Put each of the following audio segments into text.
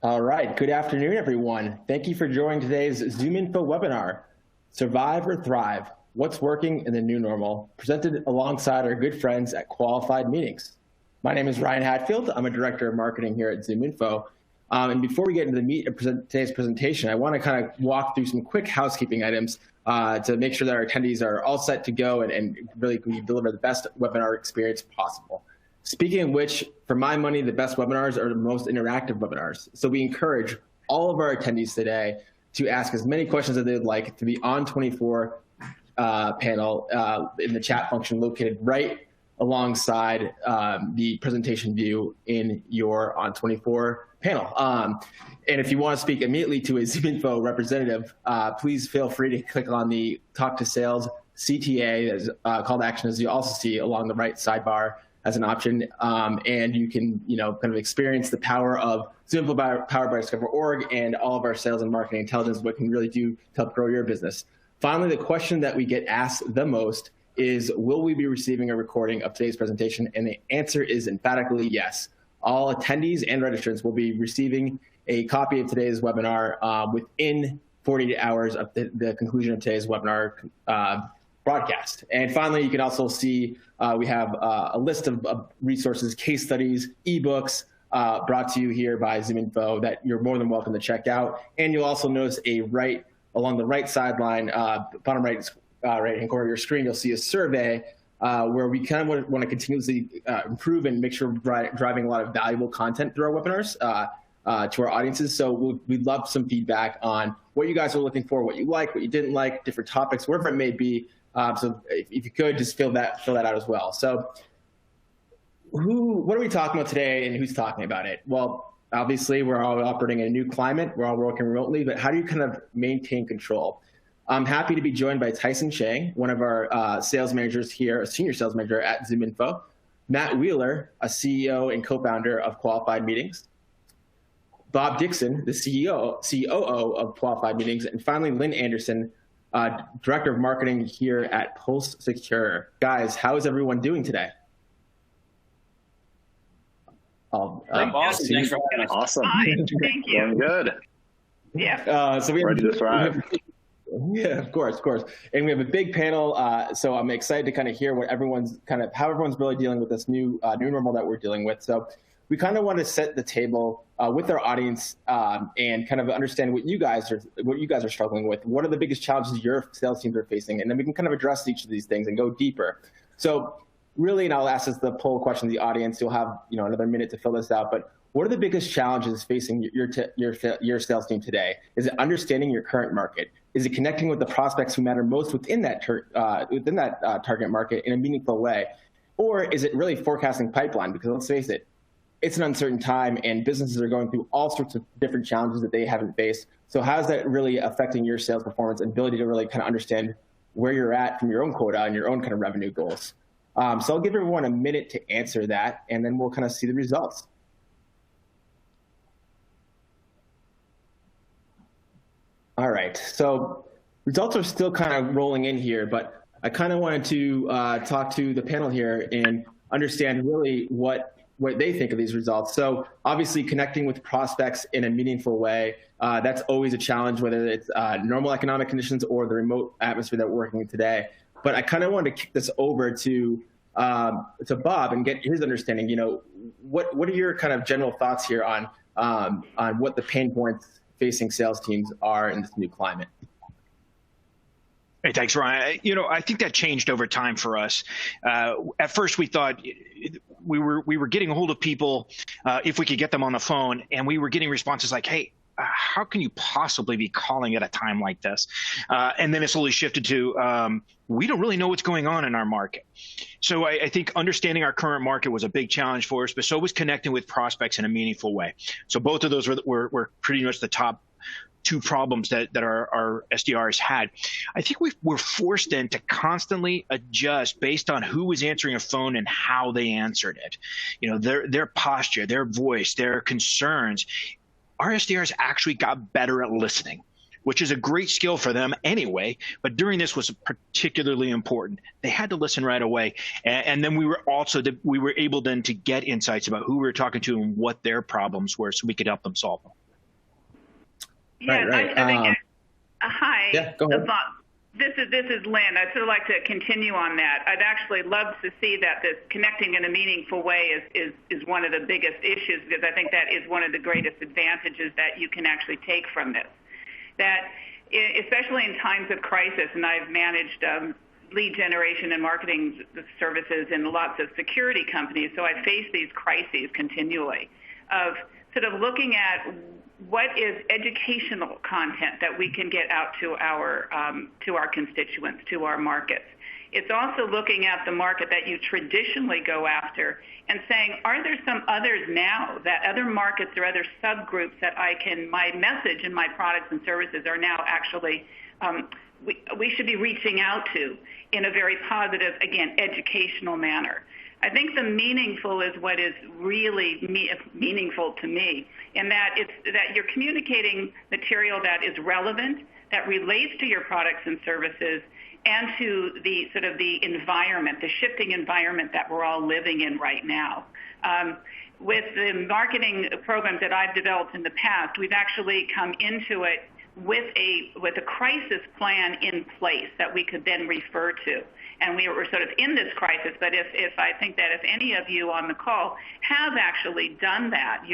All right, good afternoon, everyone. Thank you for joining today's ZoomInfo webinar, Survive or Thrive, What's Working in the New Normal, presented alongside our good friends at Qualified Meetings. My name is Ryan Hatfield. I'm a Director of Marketing here at ZoomInfo. And before we get into today's presentation, I want to kind of walk through some quick housekeeping items to make sure that our attendees are all set to go and really deliver the best webinar experience possible. Speaking of which, for my money, the best webinars are the most interactive webinars. So we encourage all of our attendees today to ask as many questions as they would like to the On24 panel in the chat function located right alongside the presentation view in your On24 panel. And if you want to speak immediately to a ZoomInfo representative, please feel free to click on the Talk to Sales CTA as call to action, as you also see along the right sidebar as an option, and you can, kind of experience the power of ZoomInfo powered by Discover.org and all of our sales and marketing intelligence, what can really do to help grow your business. Finally, the question that we get asked the most is, will we be receiving a recording of today's presentation? And the answer is emphatically yes. All attendees and registrants will be receiving a copy of today's webinar within 48 hours of the conclusion of today's webinar broadcast. And finally, you can also see we have a list of resources, case studies, ebooks brought to you here by ZoomInfo that you're more than welcome to check out. And you'll also notice along the right sideline, bottom right-hand corner of your screen, you'll see a survey where we kind of want to continuously improve and make sure we're driving a lot of valuable content through our webinars to our audiences. So we'd love some feedback on what you guys are looking for, what you like, what you didn't like, different topics, whatever it may be. So if you could just fill that out as well. So what are we talking about today and who's talking about it? Well, obviously we're all operating in a new climate. We're all working remotely, but how do you kind of maintain control? I'm happy to be joined by Tyson Chang, one of our sales managers here, a senior sales manager at ZoomInfo, Matt Wheeler, a CEO and co-founder of Qualified Meetings, Bob Dixon, the COO of Qualified Meetings, and finally Lynn Anderson, Director of Marketing here at Pulse Secure. Guys, how is everyone doing today? I'm awesome. Thanks for having us. Awesome. Hi, thank you. I'm good. Yeah. So we Ready to thrive. Yeah, of course. And we have a big panel, so I'm excited to kind of hear what how everyone's really dealing with this new normal that we're dealing with. So we kind of want to set the table with our audience and kind of understand what you guys are struggling with. What are the biggest challenges your sales teams are facing? And then we can kind of address each of these things and go deeper. So really, and I'll ask this the poll question to the audience. You'll have another minute to fill this out, but what are the biggest challenges facing your sales team today? Is it understanding your current market? Is it connecting with the prospects who matter most within that target market in a meaningful way? Or is it really forecasting pipeline? Because let's face it, it's an uncertain time and businesses are going through all sorts of different challenges that they haven't faced. So how is that really affecting your sales performance and ability to really kind of understand where you're at from your own quota and your own kind of revenue goals? So I'll give everyone a minute to answer that, and then we'll kind of see the results. All right, so results are still kind of rolling in here, but I kind of wanted to talk to the panel here and understand really what they think of these results. So obviously connecting with prospects in a meaningful way, that's always a challenge, whether it's normal economic conditions or the remote atmosphere that we're working in today. But I kind of wanted to kick this over to Bob and get his understanding. What are your kind of general thoughts here on what the pain points facing sales teams are in this new climate? Hey, thanks, Ryan. I think that changed over time for us. At first, we thought we were getting a hold of people if we could get them on the phone, and we were getting responses like, "Hey, how can you possibly be calling at a time like this?" And then it slowly shifted to, we don't really know what's going on in our market. So I think understanding our current market was a big challenge for us, but so was connecting with prospects in a meaningful way. So both of those were pretty much the top two problems that our SDRs had. I think we're forced then to constantly adjust based on who was answering a phone and how they answered it. Their posture, their voice, their concerns. Our SDRs actually got better at listening, which is a great skill for them anyway, but during this was particularly important. They had to listen right away. And then we were able then to get insights about who we were talking to and what their problems were so we could help them solve them. Yeah, Right. I think. Hi. Yeah, go ahead. This is Lynn. I'd sort of like to continue on that. I'd actually love to see that this connecting in a meaningful way is one of the biggest issues, because I think that is one of the greatest advantages that you can actually take from this. That, especially in times of crisis, and I've managed lead generation and marketing services in lots of security companies, so I face these crises continually of sort of looking at what is educational content that we can get out to our constituents, to our markets. It's also looking at the market that you traditionally go after and saying, are there some others now, that other markets or other subgroups that my message and my products and services are now actually, we should be reaching out to in a very positive, again, educational manner. I think the meaningful is what is really meaningful to me, in that you're communicating material that is relevant, that relates to your products and services, and to the sort of the environment, the shifting environment that we're all living in right now. With the marketing programs that I've developed in the past, we've actually come into it with a crisis plan in place that we could then refer to. And we were sort of in this crisis, but if I think that if any of you on the call have actually done that,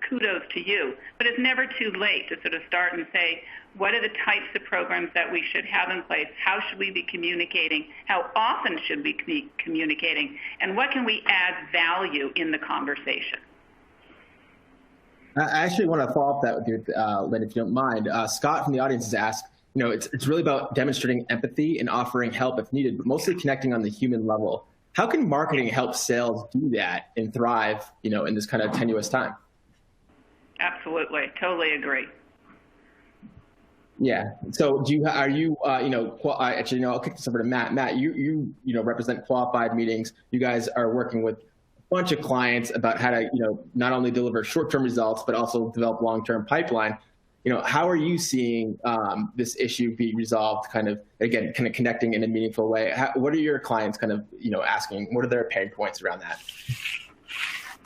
kudos to you. But it's never too late to sort of start and say, what are the types of programs that we should have in place? How should we be communicating? How often should we be communicating? And what can we add value in the conversation? I actually want to follow up that with you, Lynn, if you don't mind. Scott from the audience has asked, it's really about demonstrating empathy and offering help if needed, but mostly connecting on the human level. How can marketing help sales do that and thrive, in this kind of tenuous time? Absolutely. Totally agree. Yeah. So actually, I'll kick this over to Matt. Matt, you represent Qualified Meetings. You guys are working with a bunch of clients about how to, not only deliver short-term results, but also develop long-term pipeline. How are you seeing this issue be resolved, kind of connecting in a meaningful way? What are your clients kind of, asking? What are their pain points around that?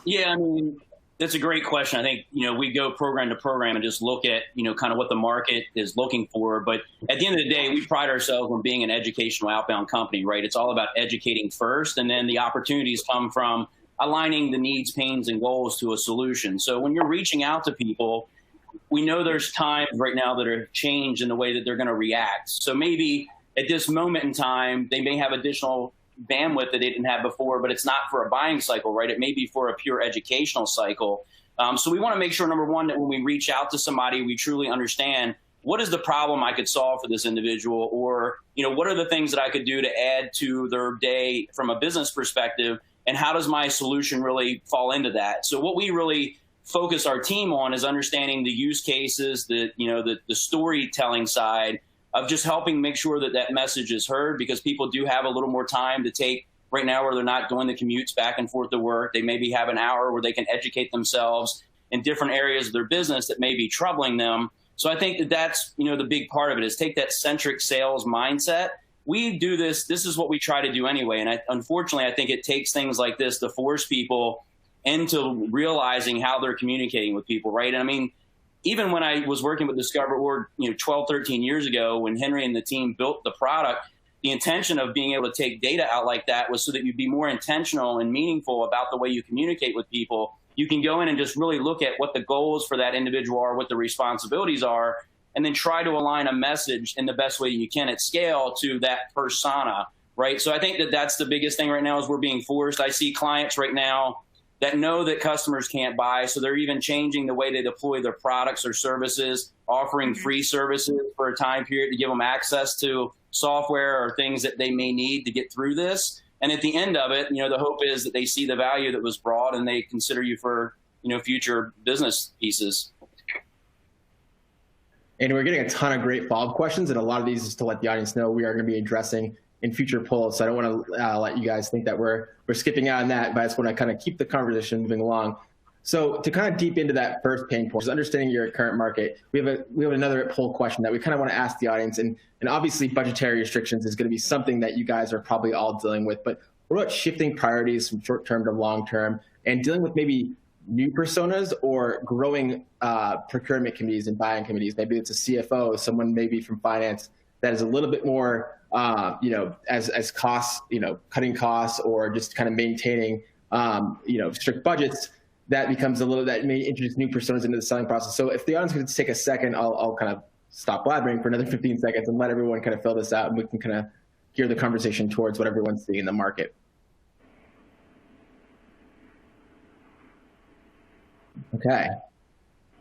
Yeah, I mean, that's a great question. I think, we go program to program and just look at, kind of what the market is looking for. But at the end of the day, we pride ourselves on being an educational outbound company, right? It's all about educating first, and then the opportunities come from aligning the needs, pains, and goals to a solution. So when you're reaching out to people, we know there's times right now that are changed in the way that they're going to react. So maybe at this moment in time, they may have additional bandwidth that they didn't have before, but it's not for a buying cycle, right? It may be for a pure educational cycle. So we want to make sure, number one, that when we reach out to somebody, we truly understand what is the problem I could solve for this individual, or, what are the things that I could do to add to their day from a business perspective, and how does my solution really fall into that? So what we really focus our team on is understanding the use cases, the storytelling side of just helping make sure that that message is heard, because people do have a little more time to take right now where they're not doing the commutes back and forth to work. They maybe have an hour where they can educate themselves in different areas of their business that may be troubling them. So I think that that's, the big part of it is take that centric sales mindset. We do this is what we try to do anyway. And unfortunately, I think it takes things like this to force people into realizing how they're communicating with people, right? And I mean, even when I was working with Discover Org, 12, 13 years ago, when Henry and the team built the product, the intention of being able to take data out like that was so that you'd be more intentional and meaningful about the way you communicate with people. You can go in and just really look at what the goals for that individual are, what the responsibilities are, and then try to align a message in the best way you can at scale to that persona, right? So I think that that's the biggest thing right now is we're being forced. I see clients right now that know that customers can't buy, so they're even changing the way they deploy their products or services, offering free services for a time period to give them access to software or things that they may need to get through this. And at the end of it, the hope is that they see the value that was brought and they consider you for, future business pieces. And we're getting a ton of great follow-up questions, and a lot of these is to let the audience know we are going to be addressing in future polls. So I don't want to let you guys think that we're skipping out on that, but I just want to kind of keep the conversation moving along. So to kind of deep into that first pain point, is understanding your current market, we have another poll question that we kind of want to ask the audience, and obviously budgetary restrictions is going to be something that you guys are probably all dealing with, but what about shifting priorities from short-term to long-term and dealing with maybe new personas or growing procurement committees and buying committees? Maybe it's a CFO, someone maybe from finance that is a little bit more, as costs, cutting costs or just kind of maintaining, strict budgets. That becomes that may introduce new personas into the selling process. So if the audience could take a second, I'll kind of stop blabbering for another 15 seconds and let everyone kind of fill this out, and we can kind of gear the conversation towards what everyone's seeing in the market. Okay,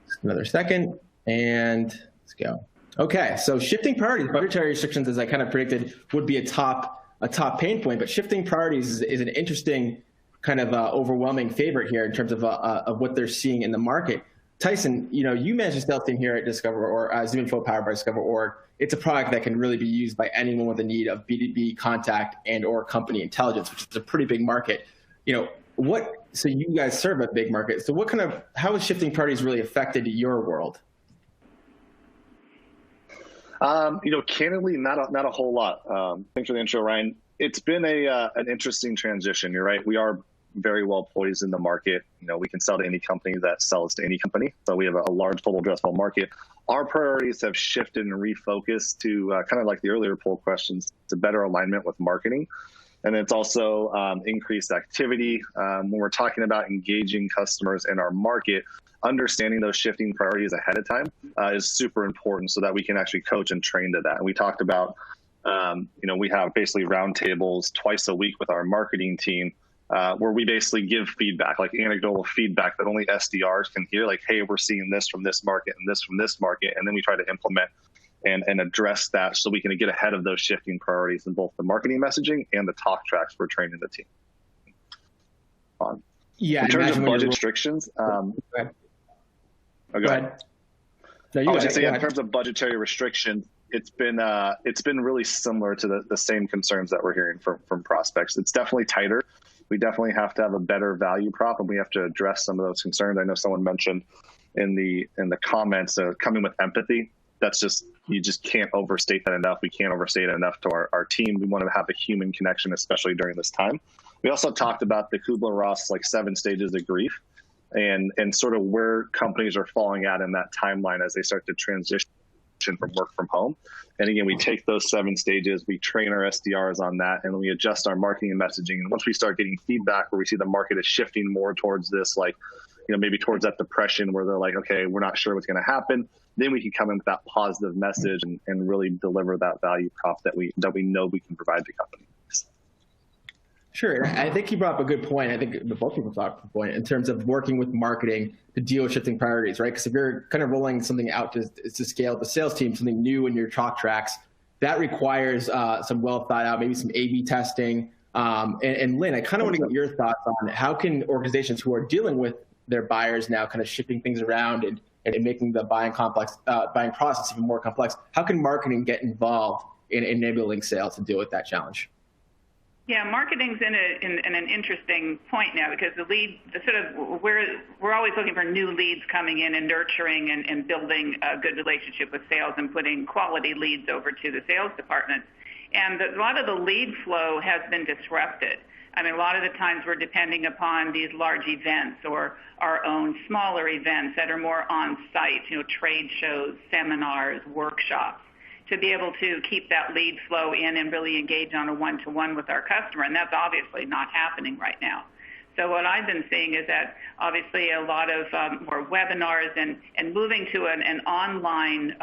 just another second, and let's go. Okay, so shifting priorities, budgetary restrictions, as I kind of predicted, would be a top pain point, but shifting priorities is an interesting kind of overwhelming favorite here in terms of what they're seeing in the market. Tyson, you manage the sales team here at Discover, or ZoomInfo powered by Discover Org. It's a product that can really be used by anyone with a need of B2B contact and or company intelligence, which is a pretty big market. So you guys serve a big market. So how has shifting priorities really affected your world? Candidly, not a whole lot. Thanks for the intro, Ryan. It's been an interesting transition. You're right. We are very well poised in the market. We can sell to any company that sells to any company. So we have a large total addressable market. Our priorities have shifted and refocused to kind of like the earlier poll questions, to better alignment with marketing. And it's also increased activity. When we're talking about engaging customers in our market, understanding those shifting priorities ahead of time is super important so that we can actually coach and train to that. And we talked about, we have basically roundtables twice a week with our marketing team where we basically give feedback, like anecdotal feedback that only SDRs can hear, like, hey, we're seeing this from this market and this from this market. And then we try to implement and address that so we can get ahead of those shifting priorities in both the marketing messaging and the talk tracks for training the team. Yeah. In terms of budget restrictions, go ahead. Oh, go ahead. No, you in terms of budgetary restrictions, it's been really similar to the same concerns that we're hearing from prospects. It's definitely tighter. We definitely have to have a better value prop, and we have to address some of those concerns. I know someone mentioned in the comments coming with empathy. That's you just can't overstate that enough. We can't overstate it enough to our team. We want to have a human connection, especially during this time. We also talked about the Kubler-Ross 7 stages of grief, and sort of where companies are falling out in that timeline as they start to transition from work from home. And again, we take those 7 stages, we train our SDRs on that, and we adjust our marketing and messaging. And once we start getting feedback where we see the market is shifting more towards this, maybe towards that depression where they're like, okay, we're not sure what's going to happen, then we can come in with that positive message and really deliver that value prop that we know we can provide to companies. Sure. I think you brought up a good point. I think both people brought up a point in terms of working with marketing to deal with shifting priorities, right? Because if you're kind of rolling something out to scale the sales team, something new in your talk tracks, that requires some well thought out, maybe some A/B testing. And Lynn, I kind of want to get your thoughts on how can organizations who are dealing with their buyers now kind of shifting things around and making the buying process even more complex. How can marketing get involved in enabling sales to deal with that challenge? Yeah, marketing's in an interesting point now because we're always looking for new leads coming in and nurturing and building a good relationship with sales and putting quality leads over to the sales department. And a lot of the lead flow has been disrupted. I mean, a lot of the times we're depending upon these large events or our own smaller events that are more on-site, trade shows, seminars, workshops, to be able to keep that lead flow in and really engage on a one-to-one with our customer. And that's obviously not happening right now. So what I've been seeing is that obviously a lot of more webinars and moving to an online,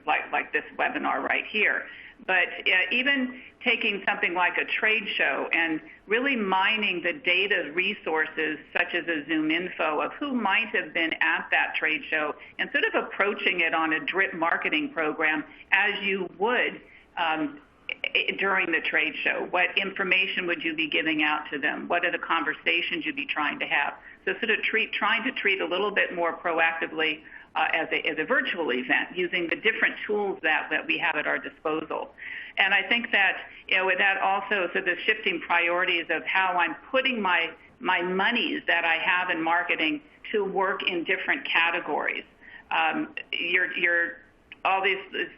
like this webinar right here. But even taking something like a trade show and really mining the data resources such as a ZoomInfo of who might have been at that trade show and sort of approaching it on a drip marketing program as you would during the trade show. What information would you be giving out to them? What are the conversations you'd be trying to have? So sort of trying to treat a little bit more proactively as a virtual event using the different tools that we have at our disposal. And I think that, with that also, so the shifting priorities of how I'm putting my monies that I have in marketing to work in different categories. You're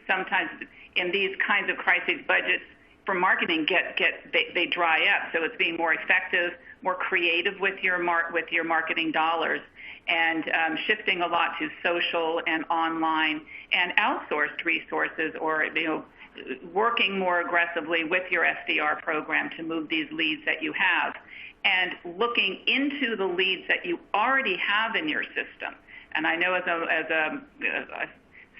sometimes in these kinds of crisis budgets, from marketing they dry up. So it's being more effective, more creative with your marketing dollars, and shifting a lot to social and online and outsourced resources, or working more aggressively with your SDR program to move these leads that you have, and looking into the leads that you already have in your system. And I know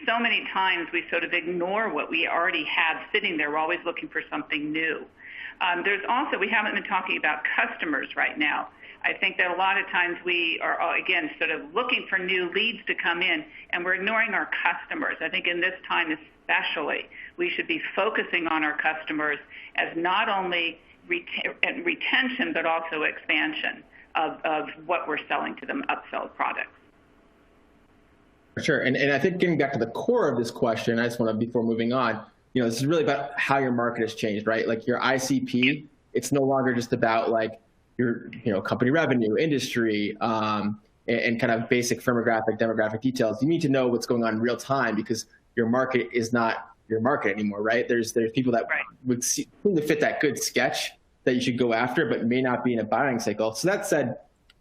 so many times we sort of ignore what we already have sitting there. We're always looking for something new. There's also, we haven't been talking about customers right now. I think that a lot of times we are, again, sort of looking for new leads to come in, and we're ignoring our customers. I think in this time especially, we should be focusing on our customers as not only retention, but also expansion of what we're selling to them, upsell products. Sure. And I think getting back to the core of this question, I just want to, before moving on, this is really about how your market has changed, right? Like your ICP, it's no longer just about like your, company revenue, industry, and kind of basic firmographic, demographic details. You need to know what's going on in real time, because your market is not your market anymore, right? There's people that would seem to fit that good sketch that you should go after, but may not be in a buying cycle. So that said,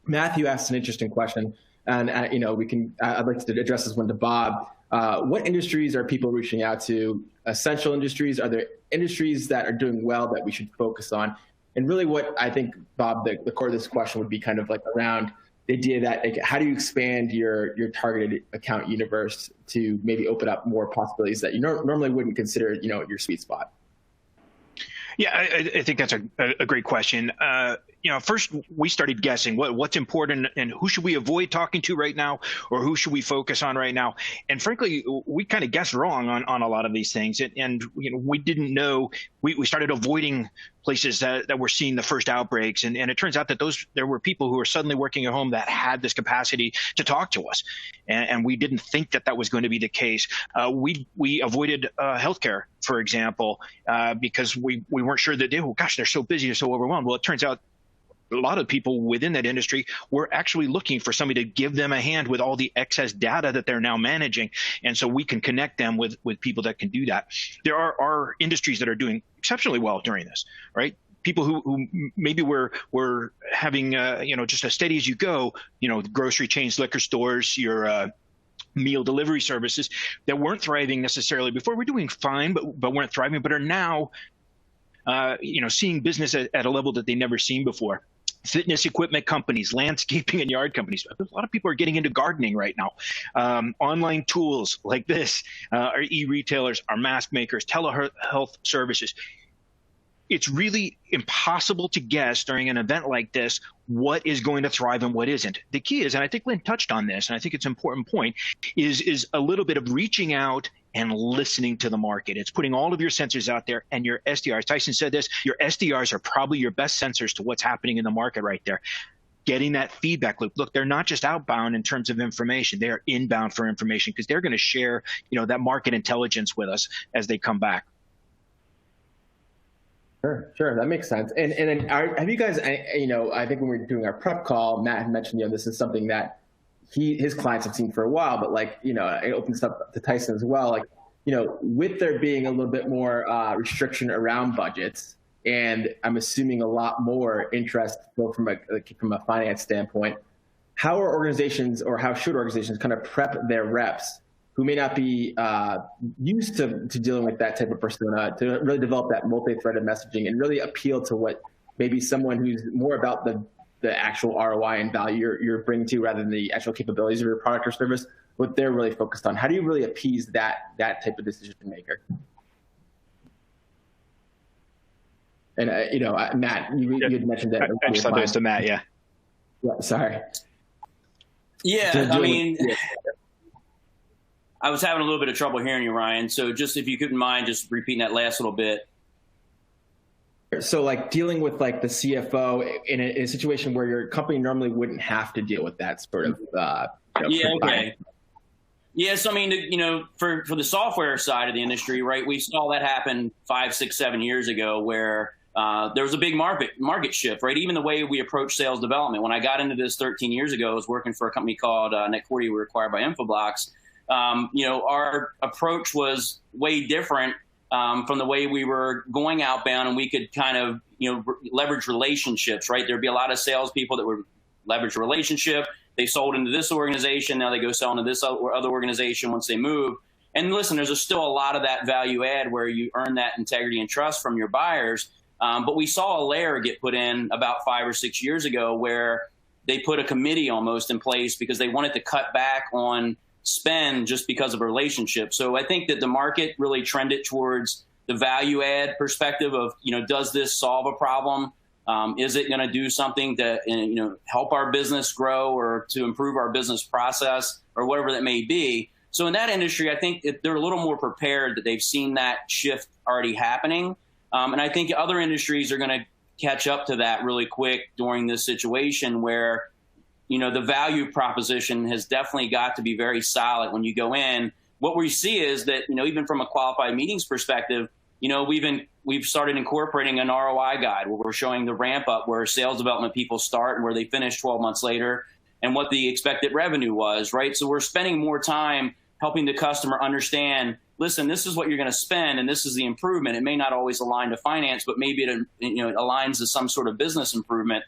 Matthew asked an interesting question, and I'd like to address this one to Bob. What industries are people reaching out to? Essential industries? Are there industries that are doing well that we should focus on? And really what I think, Bob, the core of this question would be kind of like around the idea that, like, how do you expand your targeted account universe to maybe open up more possibilities that you normally wouldn't consider, your sweet spot? Yeah, I think that's a great question. First we started guessing what's important and who should we avoid talking to right now, or who should we focus on right now. And frankly, we kind of guessed wrong on a lot of these things. And we didn't know, we started avoiding places that were seeing the first outbreaks. And it turns out that there were people who were suddenly working at home that had this capacity to talk to us. And we didn't think that was going to be the case. We avoided healthcare, for example, because we weren't sure that, they're so busy, they're so overwhelmed. Well, it turns out a lot of people within that industry were actually looking for somebody to give them a hand with all the excess data that they're now managing. And so we can connect them with people that can do that. There are industries that are doing exceptionally well during this, right? People who maybe were having, just a steady as you go, grocery chains, liquor stores, your meal delivery services that weren't thriving necessarily before. We're doing fine, but weren't thriving, but are now, seeing business at a level that they've never seen before. Fitness equipment companies, landscaping and yard companies. A lot of people are getting into gardening right now. Online tools like this, our e-retailers, our mask makers, telehealth services. It's really impossible to guess during an event like this what is going to thrive and what isn't. The key is, and I think Lynn touched on this, and I think it's an important point, is a little bit of reaching out and listening to the market. It's putting all of your sensors out there, and your SDRs. Tyson said this, your SDRs are probably your best sensors to what's happening in the market right there. Getting that feedback loop. Look, they're not just outbound in terms of information. They're inbound for information, because they're going to share, that market intelligence with us as they come back. Sure, that makes sense. And then have you guys, I think when we were doing our prep call, Matt had mentioned, this is something that his clients have seen for a while, but it opens up to Tyson as well. With there being a little bit more restriction around budgets, and I'm assuming a lot more interest from a finance standpoint, how are organizations, or how should organizations kind of prep their reps who may not be used to dealing with that type of persona to really develop that multi-threaded messaging and really appeal to what maybe someone who's more about the actual ROI and value you're bringing to, rather than the actual capabilities of your product or service, what they're really focused on? How do you really appease that type of decision maker? And Matt, you had mentioned that. I just thought it was to Matt, yeah. Yeah, sorry. Yeah, I was having a little bit of trouble hearing you, Ryan. So just if you couldn't mind just repeating that last little bit. So dealing with the CFO in a situation where your company normally wouldn't have to deal with that sort of. Okay. Yes, for the software side of the industry, right? We saw that happen 5, 6, 7 years ago, where there was a big market shift, right? Even the way we approach sales development. When I got into this 13 years ago, I was working for a company called NetCordy. We were acquired by Infoblox. Our approach was way different from the way we were going outbound, and we could kind of, leverage relationships, right? There'd be a lot of salespeople that would leverage a relationship. They sold into this organization. Now they go sell into this other organization once they move. And listen, there's still a lot of that value add where you earn that integrity and trust from your buyers. But we saw a layer get put in about 5 or 6 years ago where they put a committee almost in place because they wanted to cut back on spend just because of a relationship. So I think that the market really trended towards the value add perspective of, does this solve a problem? Is it going to do something to, help our business grow or to improve our business process or whatever that may be? So in that industry, I think they're a little more prepared that they've seen that shift already happening. And I think other industries are going to catch up to that really quick during this situation where, the value proposition has definitely got to be very solid when you go in. What we see is that, even from a qualified meetings perspective, we've started incorporating an ROI guide where we're showing the ramp up where sales development people start and where they finish 12 months later and what the expected revenue was, right? So we're spending more time helping the customer understand, listen, this is what you're going to spend and this is the improvement. It may not always align to finance, but maybe it aligns to some sort of business improvement.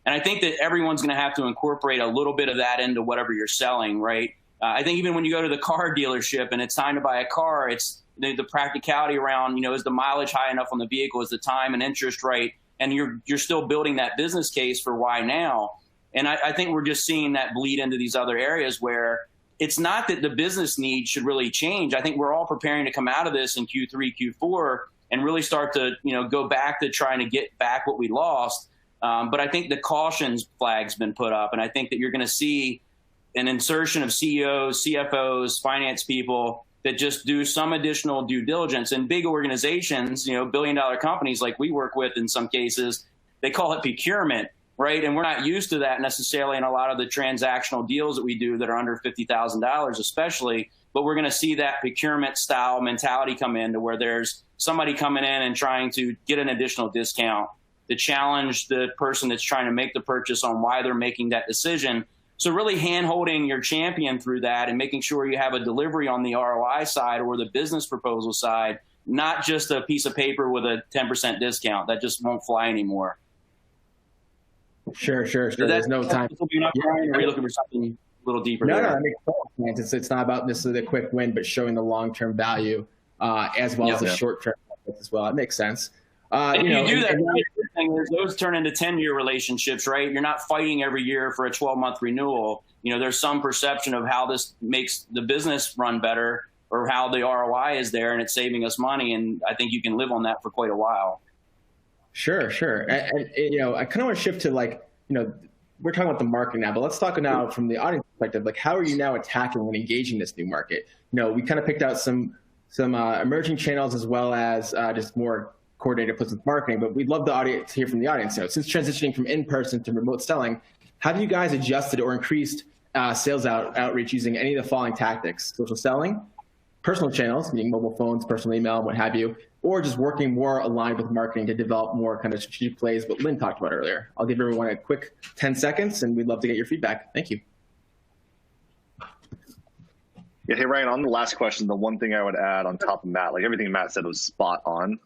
And I think that everyone's going to have to incorporate a little bit of that into whatever you're selling, right? I think even when you go to the car dealership and it's time to buy a car, it's the practicality around, is the mileage high enough on the vehicle? Is the time and interest right? And you're still building that business case for why now. And I think we're just seeing that bleed into these other areas where it's not that the business needs should really change. I think we're all preparing to come out of this in Q3, Q4 and really start to, go back to trying to get back what we lost. But I think the cautions flag's been put up, and I think that you're going to see an insertion of CEOs, CFOs, finance people that just do some additional due diligence. And big organizations, billion-dollar companies like we work with in some cases, they call it procurement, right? And we're not used to that necessarily in a lot of the transactional deals that we do that are under $50,000 especially. But we're going to see that procurement style mentality come in to where there's somebody coming in and trying to get an additional discount to challenge the person that's trying to make the purchase on why they're making that decision. So really hand-holding your champion through that and making sure you have a delivery on the ROI side or the business proposal side, not just a piece of paper with a 10% discount. That just won't fly anymore. Sure. There's no time. Are you looking for something a little deeper? No, that makes total sense. It's not about necessarily the quick win, but showing the long-term value as well as the short-term as well. It makes sense. You do that. Those turn into 10-year relationships, right? You're not fighting every year for a 12-month renewal. There's some perception of how this makes the business run better or how the ROI is there and it's saving us money. And I think you can live on that for quite a while. Sure. And I kind of want to shift to we're talking about the market now, but let's talk now from the audience perspective. Like, how are you now attacking and engaging this new market? We kind of picked out some emerging channels as well as just more coordinated with marketing, but we'd love the audience to hear from the audience. Since transitioning from in-person to remote selling, have you guys adjusted or increased sales outreach using any of the following tactics? Social selling, personal channels, meaning mobile phones, personal email, what have you, or just working more aligned with marketing to develop more kind of strategic plays, what Lynn talked about earlier. I'll give everyone a quick 10 seconds, and we'd love to get your feedback. Thank you. Yeah, hey, Ryan, on the last question, the one thing I would add on top of Matt, like everything Matt said was spot on.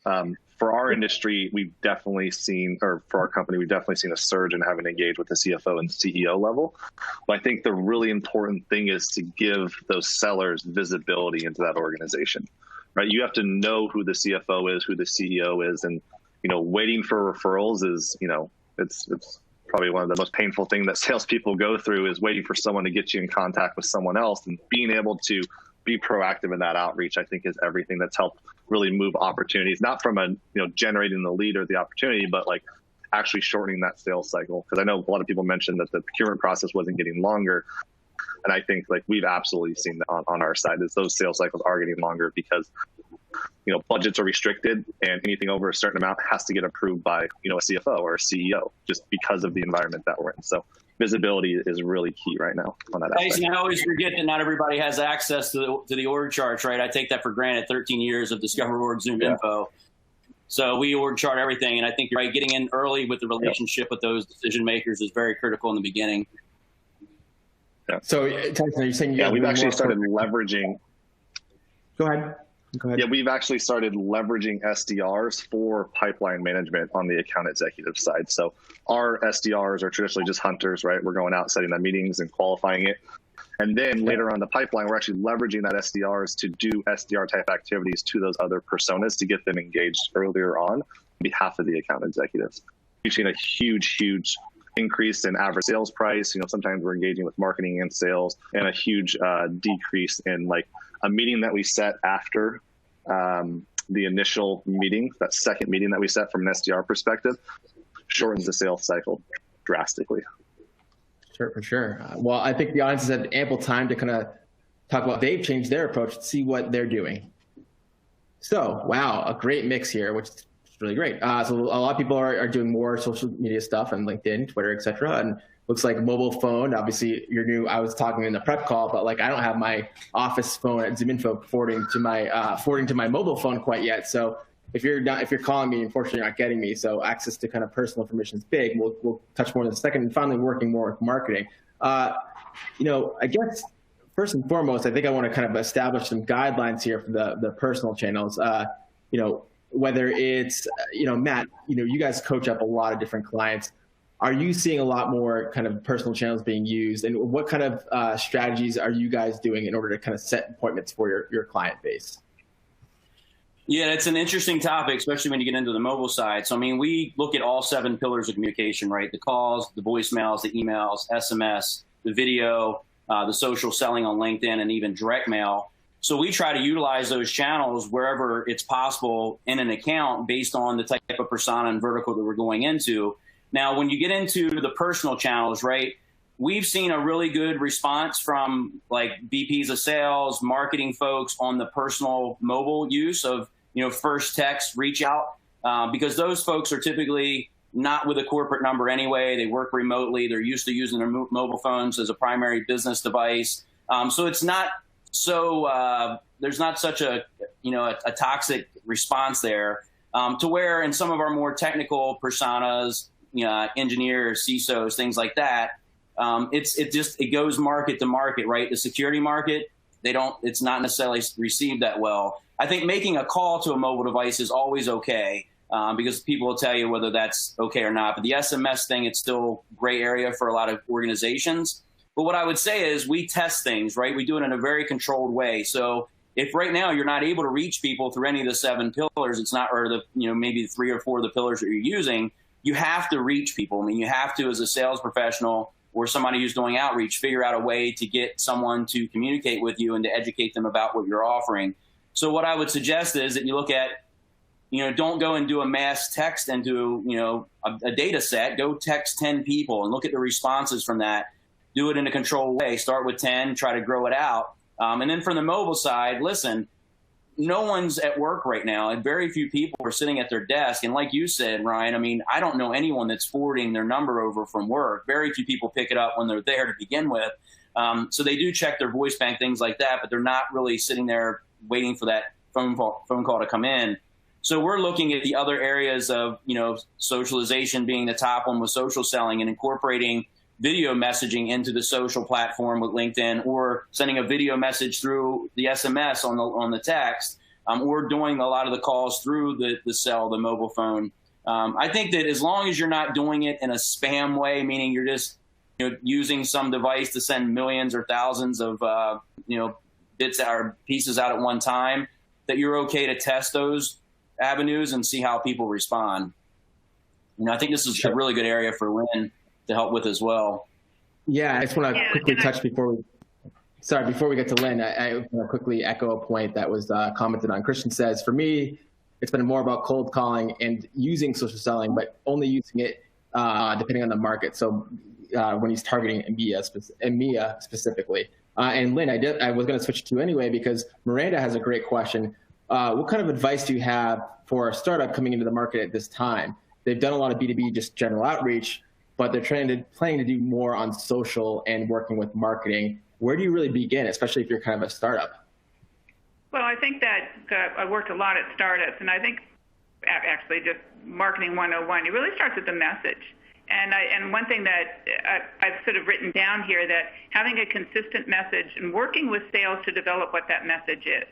For our industry, we've definitely seen, or for our company, we've definitely seen a surge in having to engage with the CFO and CEO level. But I think the really important thing is to give those sellers visibility into that organization, right? You have to know who the CFO is, who the CEO is, and, waiting for referrals is, it's probably one of the most painful things that salespeople go through is waiting for someone to get you in contact with someone else, and being able to be proactive in that outreach, I think, is everything that's helped really move opportunities, not from generating the lead or the opportunity, but like actually shortening that sales cycle. Because I know a lot of people mentioned that the procurement process wasn't getting longer. And I think like we've absolutely seen that on our side is those sales cycles are getting longer because budgets are restricted and anything over a certain amount has to get approved by, a CFO or a CEO just because of the environment that we're in. So visibility is really key right now on that aspect. I always forget that not everybody has access to the org charts, right? I take that for granted, 13 years of Discover Org, zoominfo. So we org chart everything. And I think you're right, getting in early with the relationship with those decision makers is very critical in the beginning. Yeah. So, Tyson, are you saying we've actually started leveraging. Go ahead. Go ahead. Yeah, we've actually started leveraging SDRs for pipeline management on the account executive side. So our SDRs are traditionally just hunters, right? We're going out, setting up meetings and qualifying it. And then later on the pipeline, we're actually leveraging that SDRs to do SDR type activities to those other personas to get them engaged earlier on behalf of the account executives. We've seen a huge increase in average sales price. Sometimes we're engaging with marketing and sales, and a huge decrease in like a meeting that we set after the initial meeting, that second meeting that we set from an SDR perspective, shortens the sales cycle drastically. Sure, for sure. Well, I think the audience has had ample time to kind of talk about they've changed their approach to see what they're doing. So, wow, a great mix here, which is really great. So a lot of people are doing more social media stuff on LinkedIn, Twitter, et cetera. And looks like mobile phone, obviously you're new. I was talking in the prep call, but like I don't have my office phone at ZoomInfo forwarding to my mobile phone quite yet. So if you're calling me, unfortunately you're not getting me. So access to kind of personal information is big. We'll touch more in a second. And finally, working more with marketing. I guess first and foremost, I think I want to kind of establish some guidelines here for the personal channels. Whether it's, Matt, you guys coach up a lot of different clients. Are you seeing a lot more kind of personal channels being used? And what kind of strategies are you guys doing in order to kind of set appointments for your client base? Yeah, it's an interesting topic, especially when you get into the mobile side. So, we look at all 7 pillars of communication, right? The calls, the voicemails, the emails, SMS, the video, the social selling on LinkedIn, and even direct mail. So we try to utilize those channels wherever it's possible in an account based on the type of persona and vertical that we're going into. Now, when you get into the personal channels, right, we've seen a really good response from like VPs of sales, marketing folks on the personal mobile use of, first text, reach out, because those folks are typically not with a corporate number anyway. They work remotely. They're used to using their mobile phones as a primary business device. So it's not so there's not such a toxic response there to where in some of our more technical personas, engineers, CISOs, things like that, it goes market to market, right? The security market, it's not necessarily received that well. I think making a call to a mobile device is always okay because people will tell you whether that's okay or not. But the SMS thing, it's still gray area for a lot of organizations. But what I would say is we test things, right? We do it in a very controlled way. So if right now you're not able to reach people through any of the 7 pillars, it's not, or maybe 3 or 4 of the pillars that you're using, you have to reach people. You have to, as a sales professional or somebody who's doing outreach, figure out a way to get someone to communicate with you and to educate them about what you're offering. So what I would suggest is that you look at, don't go and do a mass text and do, a data set. Go text 10 people and look at the responses from that. Do it in a controlled way. Start with 10, try to grow it out. And then from the mobile side, listen, no one's at work right now, and very few people are sitting at their desk. And like you said, Ryan, I don't know anyone that's forwarding their number over from work. Very few people pick it up when they're there to begin with. So they do check their voice bank, things like that, but they're not really sitting there waiting for that phone call to come in. So we're looking at the other areas of, socialization being the top one with social selling and incorporating video messaging into the social platform with LinkedIn, or sending a video message through the SMS on the text, or doing a lot of the calls through the mobile phone. I think that as long as you're not doing it in a spam way, meaning you're just using some device to send millions or thousands of bits or pieces out at one time, that you're okay to test those avenues and see how people respond. I think this is a really good area for Lynn to help with as well. Yeah, I just want to quickly touch before we get to Lynn, I want to quickly echo a point that was commented on. Christian says, for me, it's been more about cold calling and using social selling, but only using it depending on the market. So when he's targeting EMEA specifically. And Lynn, I was going to switch to you anyway, because Miranda has a great question. What kind of advice do you have for a startup coming into the market at this time? They've done a lot of B2B, just general outreach, but they're planning to do more on social and working with marketing. Where do you really begin, especially if you're kind of a startup? Well, I think that I worked a lot at startups, and I think actually just marketing 101, it really starts with the message. And one thing that I've sort of written down here, that having a consistent message and working with sales to develop what that message is.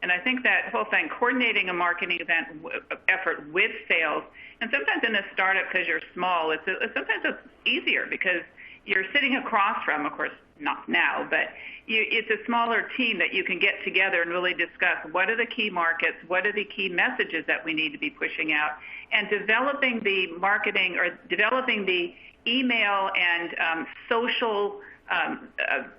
And I think that whole thing, coordinating a marketing event effort with sales, and sometimes in a startup, because you're small, sometimes it's easier because you're sitting across from, of course, not now, but it's a smaller team that you can get together and really discuss what are the key markets, what are the key messages that we need to be pushing out, and developing the marketing or developing the email and social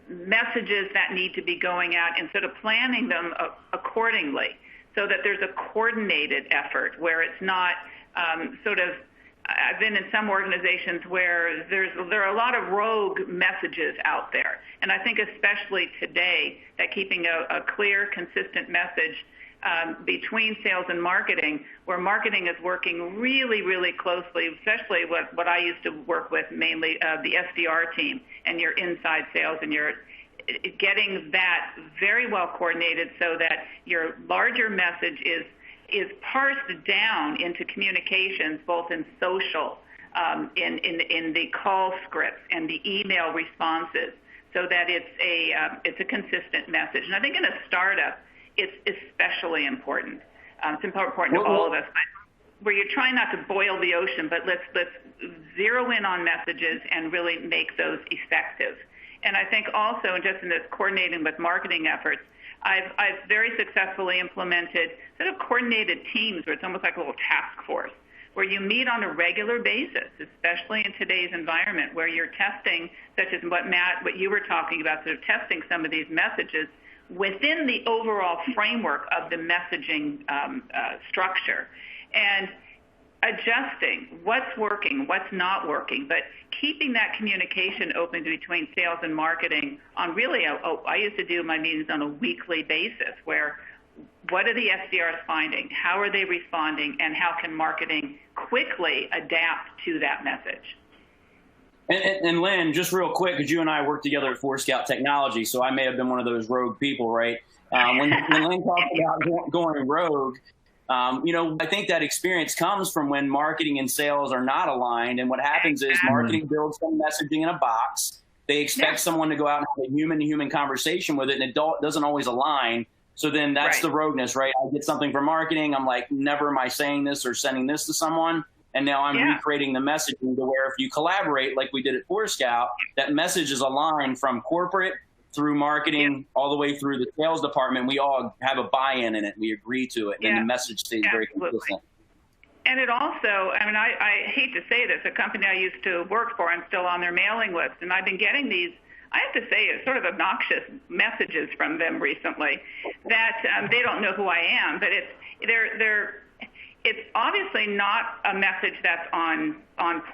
messages that need to be going out, instead of planning them accordingly, so that there's a coordinated effort where it's not I've been in some organizations where there are a lot of rogue messages out there. And I think especially today that keeping a clear, consistent message between sales and marketing, where marketing is working really, really closely, especially what I used to work with, mainly the SDR team and your inside sales, and you're getting that very well coordinated so that your larger message is parsed down into communications, both in social, in the call scripts and the email responses, so that it's a consistent message. And I think in a startup, it's especially important. It's important to all of us, where you're trying not to boil the ocean, but let's zero in on messages and really make those effective. And I think also, just in this coordinating with marketing efforts, I've very successfully implemented sort of coordinated teams where it's almost like a little task force, where you meet on a regular basis, especially in today's environment, where you're testing, such as what you were talking about, sort of testing some of these messages within the overall framework of the messaging structure, and adjusting what's working, what's not working, but keeping that communication open between sales and marketing on really, I used to do my meetings on a weekly basis, where what are the SDRs finding, how are they responding, and how can marketing quickly adapt to that message. And Lynn, just real quick, because you and I worked together at Forescout Technology, so I may have been one of those rogue people, right? When Lynn talked about going rogue, I think that experience comes from when marketing and sales are not aligned. And what happens is marketing builds some messaging in a box. They expect someone to go out and have a human-to-human conversation with it, and it doesn't always align. So then that's the rogueness, right? I get something from marketing. I'm like, never am I saying this or sending this to someone. And now I'm recreating the messaging to where if you collaborate like we did at Forescout, that message is aligned from corporate through marketing all the way through the sales department. We all have a buy-in in it. We agree to it. And the message stays very consistent. And it also, I hate to say this, a company I used to work for, I'm still on their mailing list, and I've been getting these, I have to say, it's sort of obnoxious messages from them recently that they don't know who I am, but it's obviously not a message that's on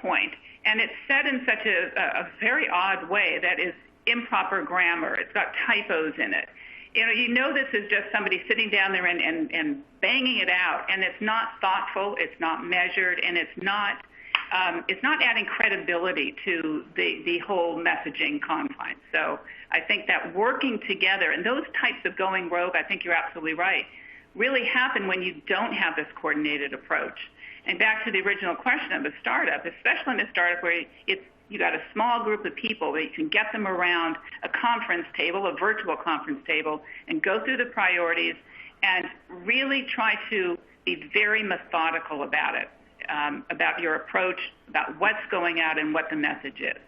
point. And it's said in such a very odd way that is improper grammar. It's got typos in it. You know this is just somebody sitting down there and banging it out, and it's not thoughtful, it's not measured, and it's not adding credibility to the whole messaging confines. So I think that working together, and those types of going rogue, I think you're absolutely right, really happen when you don't have this coordinated approach. And back to the original question of a startup, especially in a startup where you got a small group of people where you can get them around a conference table, a virtual conference table, and go through the priorities and really try to be very methodical about it, about your approach, about what's going out and what the message is.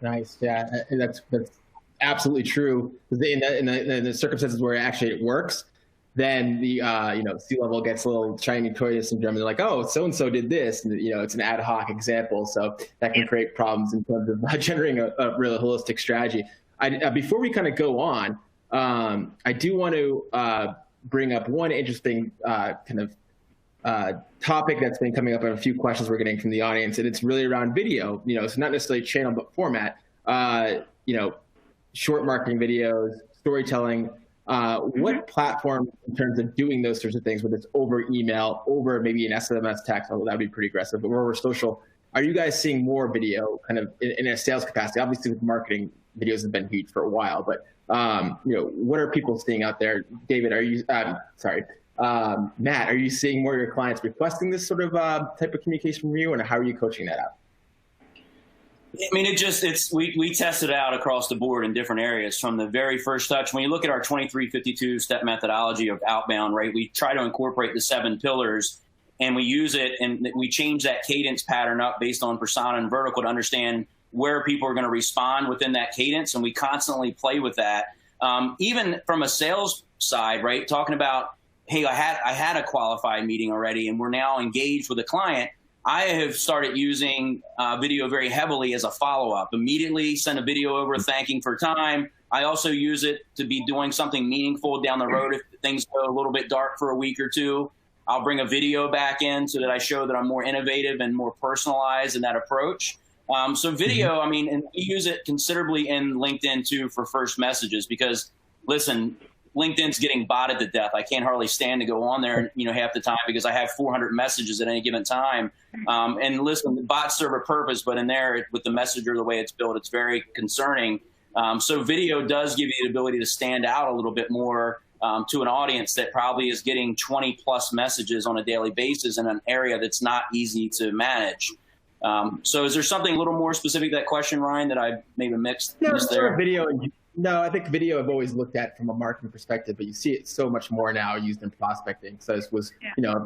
Nice. Yeah, that's absolutely true. In the circumstances where actually it works, then the C-level gets a little shiny toy syndrome. They're like, oh, so-and-so did this, and it's an ad hoc example. So that can create problems in terms of generating a really holistic strategy. Before we kind of go on, I do want to bring up one interesting topic that's been coming up in a few questions we're getting from the audience, and it's really around video. It's not necessarily channel, but format. Short marketing videos, storytelling. What platform in terms of doing those sorts of things, whether it's over email, over maybe an SMS text, although that would be pretty aggressive, but over social, are you guys seeing more video kind of in a sales capacity? Obviously with marketing, videos have been huge for a while, but what are people seeing out there? David, Matt, are you seeing more of your clients requesting this sort of type of communication from you, and how are you coaching that out? I mean, we test it out across the board in different areas from the very first touch. When you look at our 2352 step methodology of outbound, right, we try to incorporate the 7 pillars, and we use it, and we change that cadence pattern up based on persona and vertical to understand where people are going to respond within that cadence. And we constantly play with that. Even from a sales side, right, talking about, hey, I had a qualified meeting already, and we're now engaged with a client. I have started using video very heavily as a follow-up. Immediately send a video over thanking for time. I also use it to be doing something meaningful down the road if things go a little bit dark for a week or two. I'll bring a video back in so that I show that I'm more innovative and more personalized in that approach. So video, I mean, and we use it considerably in LinkedIn too for first messages because, listen, LinkedIn's getting botted to death. I can't hardly stand to go on there, half the time because I have 400 messages at any given time. And listen, the bots serve a purpose, but in there with the messenger, the way it's built, it's very concerning. So video does give you the ability to stand out a little bit more to an audience that probably is getting 20 plus messages on a daily basis in an area that's not easy to manage. So is there something a little more specific to that question, Ryan, that I maybe missed there? Video. No, I think video I've always looked at from a marketing perspective, but you see it so much more now used in prospecting. So this was,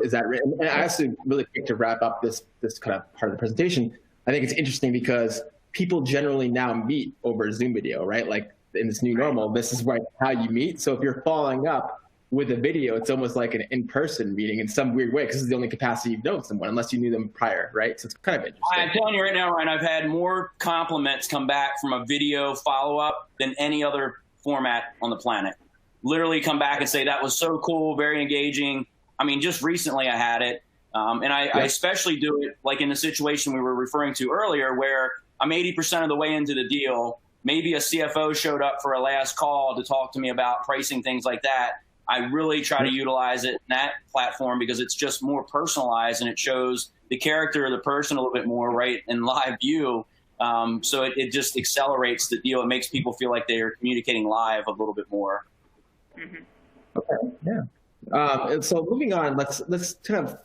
is that, and I also really quick to wrap up this kind of part of the presentation. I think it's interesting because people generally now meet over Zoom video, right? Like in this new normal, this is how you meet. So if you're following up with a video, it's almost like an in-person meeting in some weird way because this is the only capacity you've known someone unless you knew them prior, right? So it's kind of interesting. I'm telling you right now, Ryan, I've had more compliments come back from a video follow-up than any other format on the planet. Literally come back and say, that was so cool, very engaging. I mean, just recently I had it. And I especially do it like in the situation we were referring to earlier where I'm 80% of the way into the deal. Maybe a CFO showed up for a last call to talk to me about pricing, things like that. I really try to utilize it in that platform because it's just more personalized and it shows the character of the person a little bit more, right, in live view. So it just accelerates the deal. It makes people feel like they are communicating live a little bit more. Okay, yeah. So moving on, let's kind of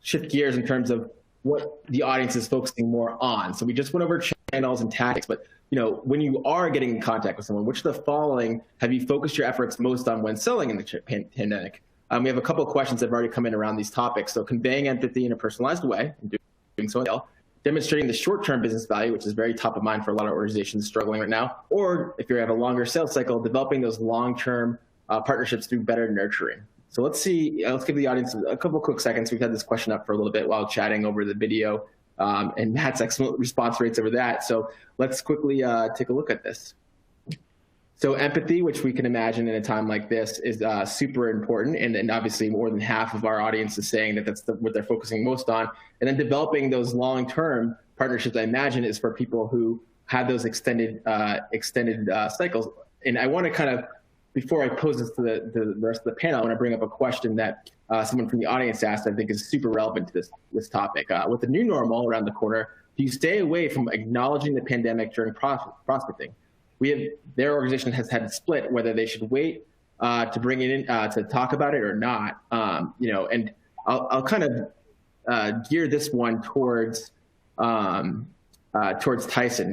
shift gears in terms of what the audience is focusing more on. So we just went over channels and tactics, but when you are getting in contact with someone, which of the following have you focused your efforts most on when selling in the pandemic? We have a couple of questions that have already come in around these topics. So conveying empathy in a personalized way, and doing so well, demonstrating the short-term business value, which is very top of mind for a lot of organizations struggling right now, or if you have a longer sales cycle, developing those long-term partnerships through better nurturing. So let's see, let's give the audience a couple quick seconds. We've had this question up for a little bit while chatting over the video. And Matt's excellent response rates over that. So let's quickly take a look at this. So empathy, which we can imagine in a time like this, is super important. And obviously more than half of our audience is saying that that's what they're focusing most on. And then developing those long-term partnerships, I imagine, is for people who have those extended cycles. And I want to kind of, before I pose this to the rest of the panel, I want to bring up a question that someone from the audience asked, I think is super relevant to this topic. With the new normal around the corner, do you stay away from acknowledging the pandemic during prospecting? Their organization has had to split whether they should wait to bring it in to talk about it or not. And I'll kind of gear this one towards Tyson.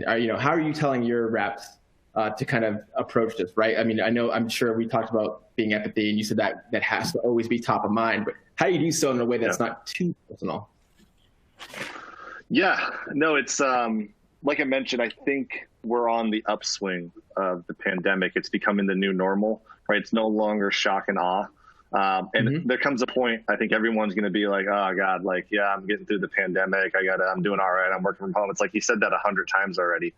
How are you telling your reps to kind of approach this, right? I mean, I'm sure we talked about being empathy, and you said that has to always be top of mind, but how do you do so in a way that's not too personal? Yeah, no, it's like I mentioned, I think we're on the upswing of the pandemic. It's becoming the new normal, right? It's no longer shock and awe. And there comes a point, I think everyone's going to be like, oh God, like, yeah, I'm getting through the pandemic. I'm doing all right. I'm working from home. It's like you said that 100 times already.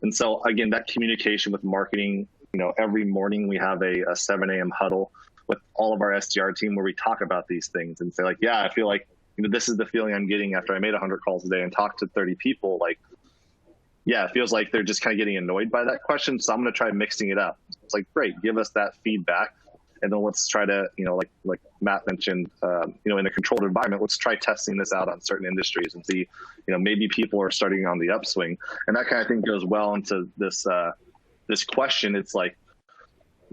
And so again, that communication with marketing, every morning we have a 7 a.m. huddle with all of our SDR team where we talk about these things and say like, yeah, I feel like, this is the feeling I'm getting after I made 100 calls a day and talked to 30 people. Like, yeah, it feels like they're just kind of getting annoyed by that question. So I'm going to try mixing it up. It's like, great, give us that feedback. And then let's try to, like Matt mentioned, in a controlled environment, let's try testing this out on certain industries and see, maybe people are starting on the upswing. And that kind of thing goes well into this question. It's like,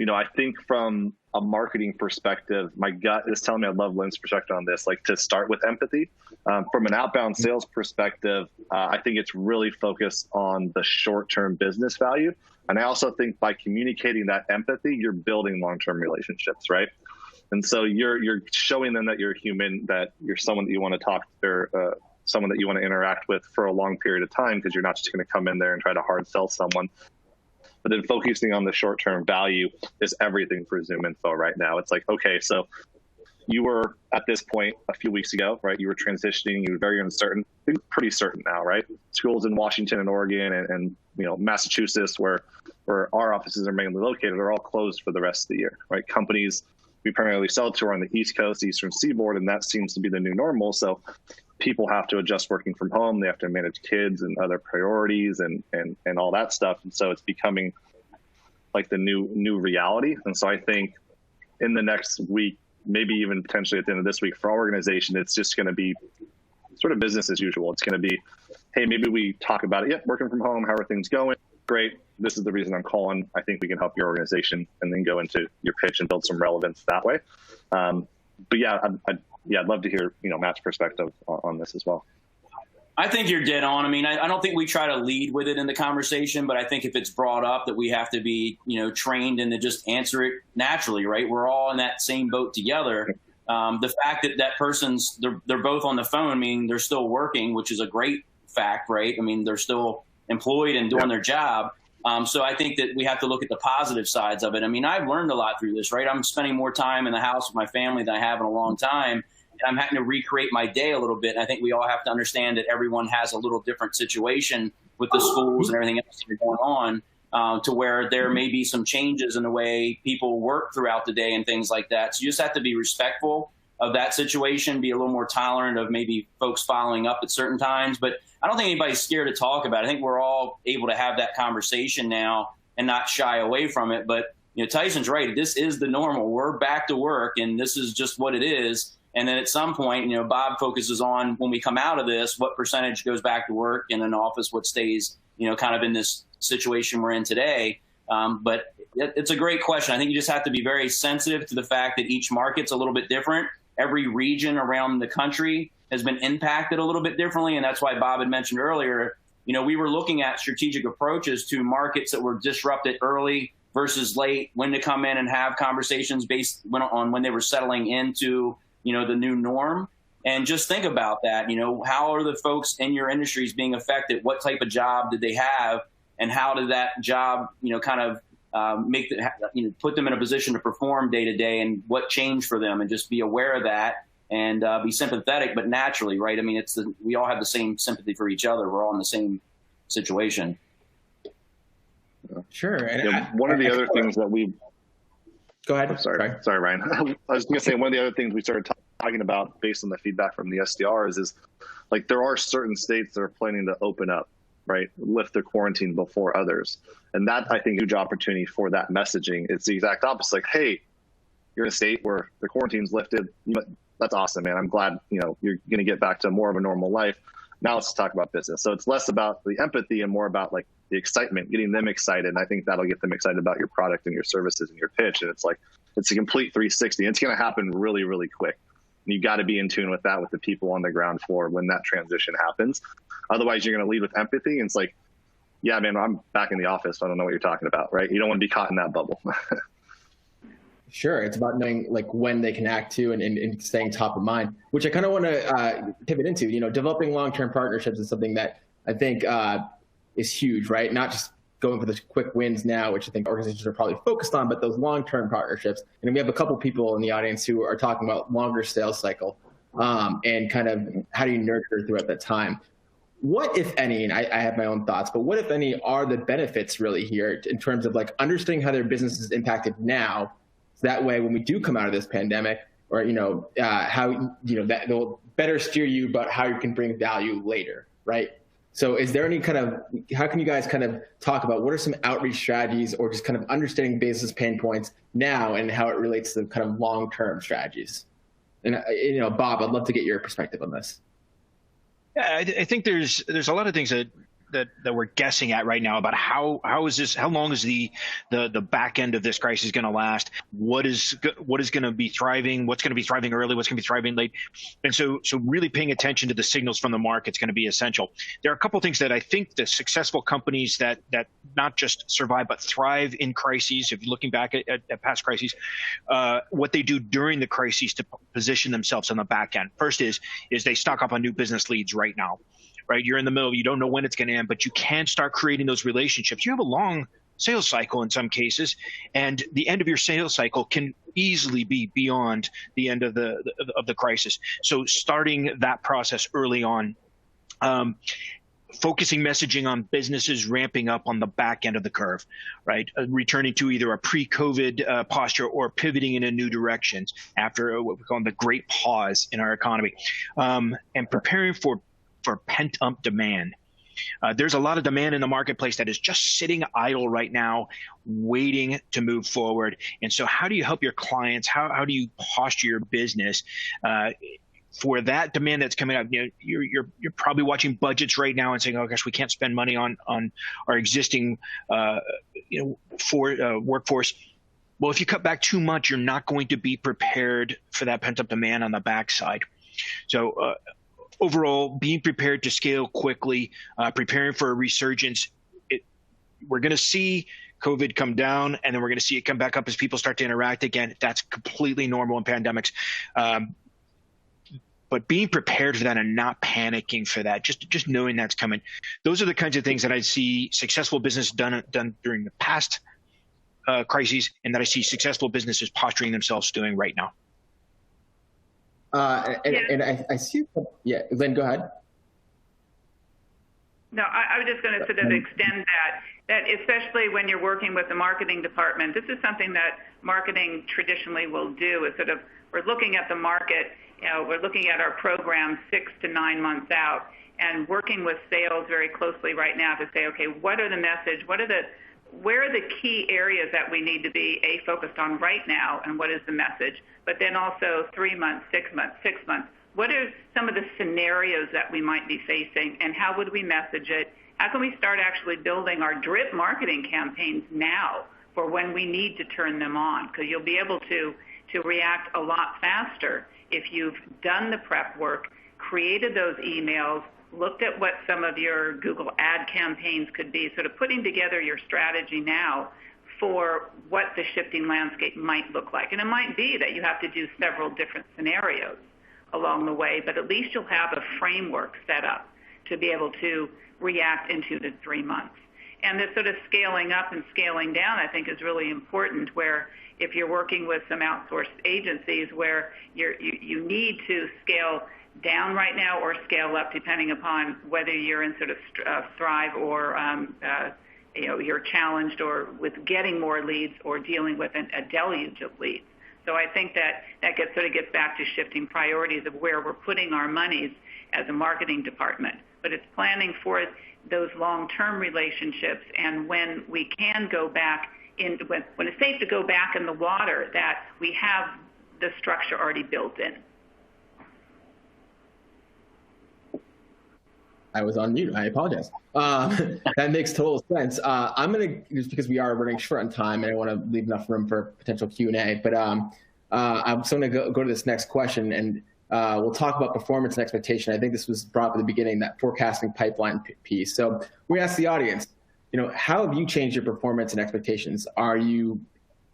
I think from a marketing perspective, my gut is telling me, I love Lynn's perspective on this, like to start with empathy. From an outbound sales perspective, I think it's really focused on the short-term business value. And I also think by communicating that empathy, you're building long-term relationships, right? And so you're showing them that you're human, that you're someone that you want to talk to, or someone that you want to interact with for a long period of time, because you're not just going to come in there and try to hard sell someone. But then focusing on the short-term value is everything for ZoomInfo right now. It's like, okay, so you were at this point a few weeks ago, right? You were transitioning, you were very uncertain. You're pretty certain now, right? Schools in Washington and Oregon and Massachusetts, where our offices are mainly located, are all closed for the rest of the year, right? Companies we primarily sell to are on the East Coast, Eastern Seaboard, and that seems to be the new normal. So people have to adjust working from home. They have to manage kids and other priorities and all that stuff. And so it's becoming like the new reality. And so I think in the next week, maybe even potentially at the end of this week, for our organization, it's just going to be sort of business as usual. It's going to be, hey, maybe we talk about it. Yep, working from home. How are things going? Great. This is the reason I'm calling. I think we can help your organization, and then go into your pitch and build some relevance that way. But yeah, I'd love to hear Matt's perspective on this as well. I think you're dead on. I mean, I don't think we try to lead with it in the conversation, but I think if it's brought up, that we have to be, trained and to just answer it naturally, right? We're all in that same boat together. The fact that that person's, they're both on the phone, I mean, they're still working, which is a great fact, right? I mean, they're still employed and doing their job. So I think that we have to look at the positive sides of it. I mean, I've learned a lot through this, right? I'm spending more time in the house with my family than I have in a long time. And I'm having to recreate my day a little bit. And I think we all have to understand that everyone has a little different situation with the schools and everything else that's going on, to where there may be some changes in the way people work throughout the day and things like that. So you just have to be respectful of that situation, be a little more tolerant of maybe folks following up at certain times. But I don't think anybody's scared to talk about it. I think we're all able to have that conversation now and not shy away from it. But Tyson's right. This is the normal. We're back to work, and this is just what it is. And then at some point, Bob focuses on, when we come out of this, what percentage goes back to work in an office, what stays, kind of in this situation we're in today. But it's a great question. I think you just have to be very sensitive to the fact that each market's a little bit different. Every region around the country has been impacted a little bit differently. And that's why Bob had mentioned earlier, we were looking at strategic approaches to markets that were disrupted early versus late, when to come in and have conversations based on when they were settling into the new norm. And just think about that. How are the folks in your industries being affected? What type of job did they have? And how did that job, kind of put them in a position to perform day to day, and what changed for them? And just be aware of that and be sympathetic, but naturally, right? I mean, we all have the same sympathy for each other. We're all in the same situation. Sure. And one of the other things that we Go ahead. Oh, sorry, Ryan. I was going to say, one of the other things we started talking about based on the feedback from the SDRs is, like, there are certain states that are planning to open up, right? Lift their quarantine before others. And that, I think, huge opportunity for that messaging. It's the exact opposite. Like, hey, you're in a state where the quarantine's lifted. That's awesome, man. I'm glad, you're going to get back to more of a normal life. Now let's talk about business. So it's less about the empathy and more about, like, the excitement, getting them excited. And I think that'll get them excited about your product and your services and your pitch. And it's like, it's a complete 360. It's going to happen really, really quick. And you got to be in tune with that, with the people on the ground floor when that transition happens. Otherwise, you're going to lead with empathy. And it's like, yeah, man, I'm back in the office. So I don't know what you're talking about, right? You don't want to be caught in that bubble. Sure. It's about knowing, like, when they can act too, and staying top of mind, which I kind of want to pivot into. Developing long-term partnerships is something that I think is huge, right? Not just going for the quick wins now, which I think organizations are probably focused on, but those long-term partnerships. And we have a couple people in the audience who are talking about longer sales cycle and kind of how do you nurture throughout that time. What, if any, and I have my own thoughts, but what, if any, are the benefits really here in terms of, like, understanding how their business is impacted now? So that way, when we do come out of this pandemic, or, how, that they'll better steer you about how you can bring value later, right? So is there any kind of, how can you guys kind of talk about what are some outreach strategies, or just kind of understanding business pain points now and how it relates to kind of long-term strategies? And, Bob, I'd love to get your perspective on this. Yeah, I think there's a lot of things that that we're guessing at right now about how long is the back end of this crisis going to last? What is going to be thriving? What's going to be thriving early? What's going to be thriving late? And so really paying attention to the signals from the market is going to be essential. There are a couple of things that I think the successful companies that not just survive but thrive in crises, if you're looking back at past crises, what they do during the crises to position themselves on the back end. First is they stock up on new business leads right now, right? You're in the middle, you don't know when it's going to end, but you can start creating those relationships. You have a long sales cycle in some cases, and the end of your sales cycle can easily be beyond the end of the crisis. So starting that process early on, focusing messaging on businesses ramping up on the back end of the curve, right? Returning to either a pre-COVID posture or pivoting in a new directions after what we call the great pause in our economy, and preparing for pent-up demand. There's a lot of demand in the marketplace that is just sitting idle right now, waiting to move forward. And so how do you help your clients? How do you posture your business for that demand that's coming up? You're probably watching budgets right now and saying, oh gosh, we can't spend money on our existing workforce. Well, if you cut back too much, you're not going to be prepared for that pent-up demand on the backside. So overall, being prepared to scale quickly, preparing for a resurgence. We're going to see COVID come down, and then we're going to see it come back up as people start to interact again. That's completely normal in pandemics. But being prepared for that and not panicking for that, just knowing that's coming. Those are the kinds of things that I see successful business done during the past crises, and that I see successful businesses posturing themselves doing right now. And I see, yeah, Lynn, go ahead. No, I was just going to sort of extend that especially when you're working with the marketing department, this is something that marketing traditionally will do, is sort of, we're looking at the market, we're looking at our program 6 to 9 months out, and working with sales very closely right now to say, okay, what are the message, where are the key areas that we need to be focused on right now, and what is the message? But then also 3 months, 6 months. What are some of the scenarios that we might be facing, and how would we message it? How can we start actually building our drip marketing campaigns now for when we need to turn them on? Because you'll be able to react a lot faster if you've done the prep work, created those emails, looked at what some of your Google ad campaigns could be, sort of putting together your strategy now for what the shifting landscape might look like. And it might be that you have to do several different scenarios along the way, but at least you'll have a framework set up to be able to react in 2 to 3 months. And this sort of scaling up and scaling down, I think, is really important, where if you're working with some outsourced agencies where you need to scale down right now or scale up, depending upon whether you're in sort of thrive or you're challenged or with getting more leads or dealing with a deluge of leads. So I think that gets back to shifting priorities of where we're putting our monies as a marketing department. But it's planning for those long-term relationships, and when we can go back in, when it's safe to go back in the water, that we have the structure already built in. I was on mute. I apologize. That makes total sense. I'm going to, just because we are running short on time and I want to leave enough room for potential Q&A, but I'm going to go to this next question, and we'll talk about performance and expectation. I think this was brought up at the beginning, that forecasting pipeline piece. So we asked the audience, how have you changed your performance and expectations? Are you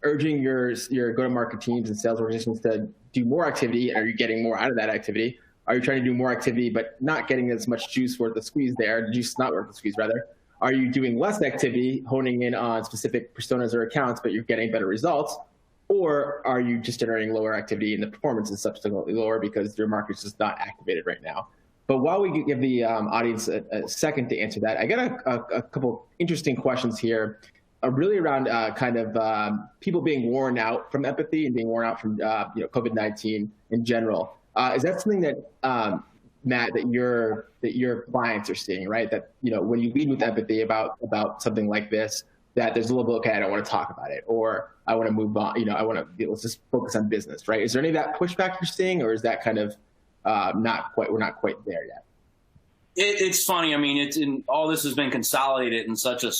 urging your go-to-market teams and sales organizations to do more activity? Are you getting more out of that activity? Are you trying to do more activity but not getting as much juice worth the squeeze there? Juice not worth the squeeze, rather. Are you doing less activity, honing in on specific personas or accounts, but you're getting better results? Or are you just generating lower activity and the performance is subsequently lower because your market's just not activated right now? But while we give the audience a second to answer that, I got a couple interesting questions here, really around people being worn out from empathy and being worn out from COVID-19 in general. Is that something that Matt, that your clients are seeing, right? That when you lead with empathy about something like this, that there's a little bit, okay, I don't want to talk about it, or I want to move on. Let's just focus on business, right? Is there any of that pushback you're seeing, or is that kind of we're not quite there yet? It's funny. I mean, all this has been consolidated in such a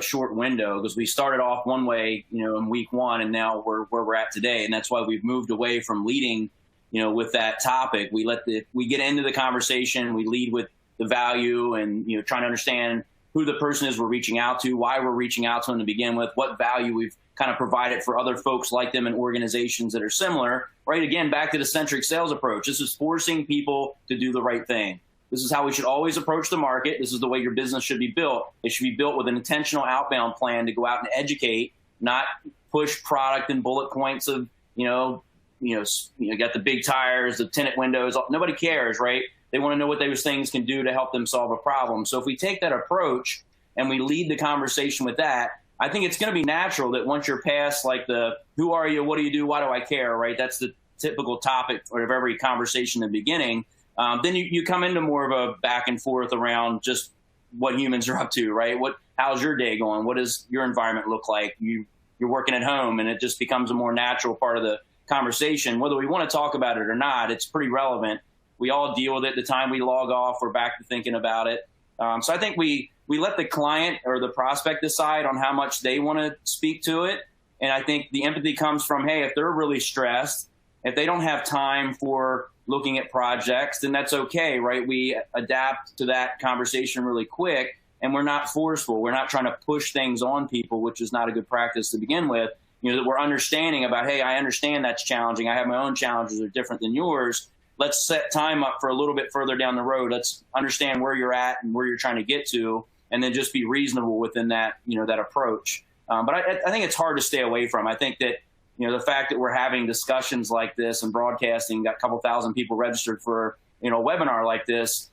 short window, because we started off one way, in week one, and now we're where we're at today, and that's why we've moved away from leading, with that topic. We get into the conversation, we lead with the value, and trying to understand who the person is we're reaching out to, why we're reaching out to them to begin with, what value we've kind of provided for other folks like them in organizations that are similar. Right? Again, back to the centric sales approach. This is forcing people to do the right thing. This is how we should always approach the market. This is the way your business should be built. It should be built with an intentional outbound plan to go out and educate, not push product and bullet points of, got the big tires, the tinted windows. Nobody cares, right? They want to know what those things can do to help them solve a problem. So if we take that approach and we lead the conversation with that, I think it's going to be natural that once you're past like the who are you, what do you do, why do I care, right? That's the typical topic of every conversation in the beginning. Then you come into more of a back and forth around just what humans are up to, right? How's your day going? What does your environment look like? You're working at home, and it just becomes a more natural part of the conversation. Whether we want to talk about it or not, it's pretty relevant. We all deal with it. The time we log off, we're back to thinking about it. So I think we let the client or the prospect decide on how much they want to speak to it. And I think the empathy comes from, hey, if they're really stressed, if they don't have time for looking at projects, then that's okay, right? We adapt to that conversation really quick, and we're not forceful. We're not trying to push things on people, which is not a good practice to begin with. That we're understanding about, hey, I understand that's challenging. I have my own challenges that are different than yours. Let's set time up for a little bit further down the road. Let's understand where you're at and where you're trying to get to, and then just be reasonable within that, that approach. But I think it's hard to stay away from. I think that, the fact that we're having discussions like this and broadcasting, got a couple thousand people registered for, a webinar like this,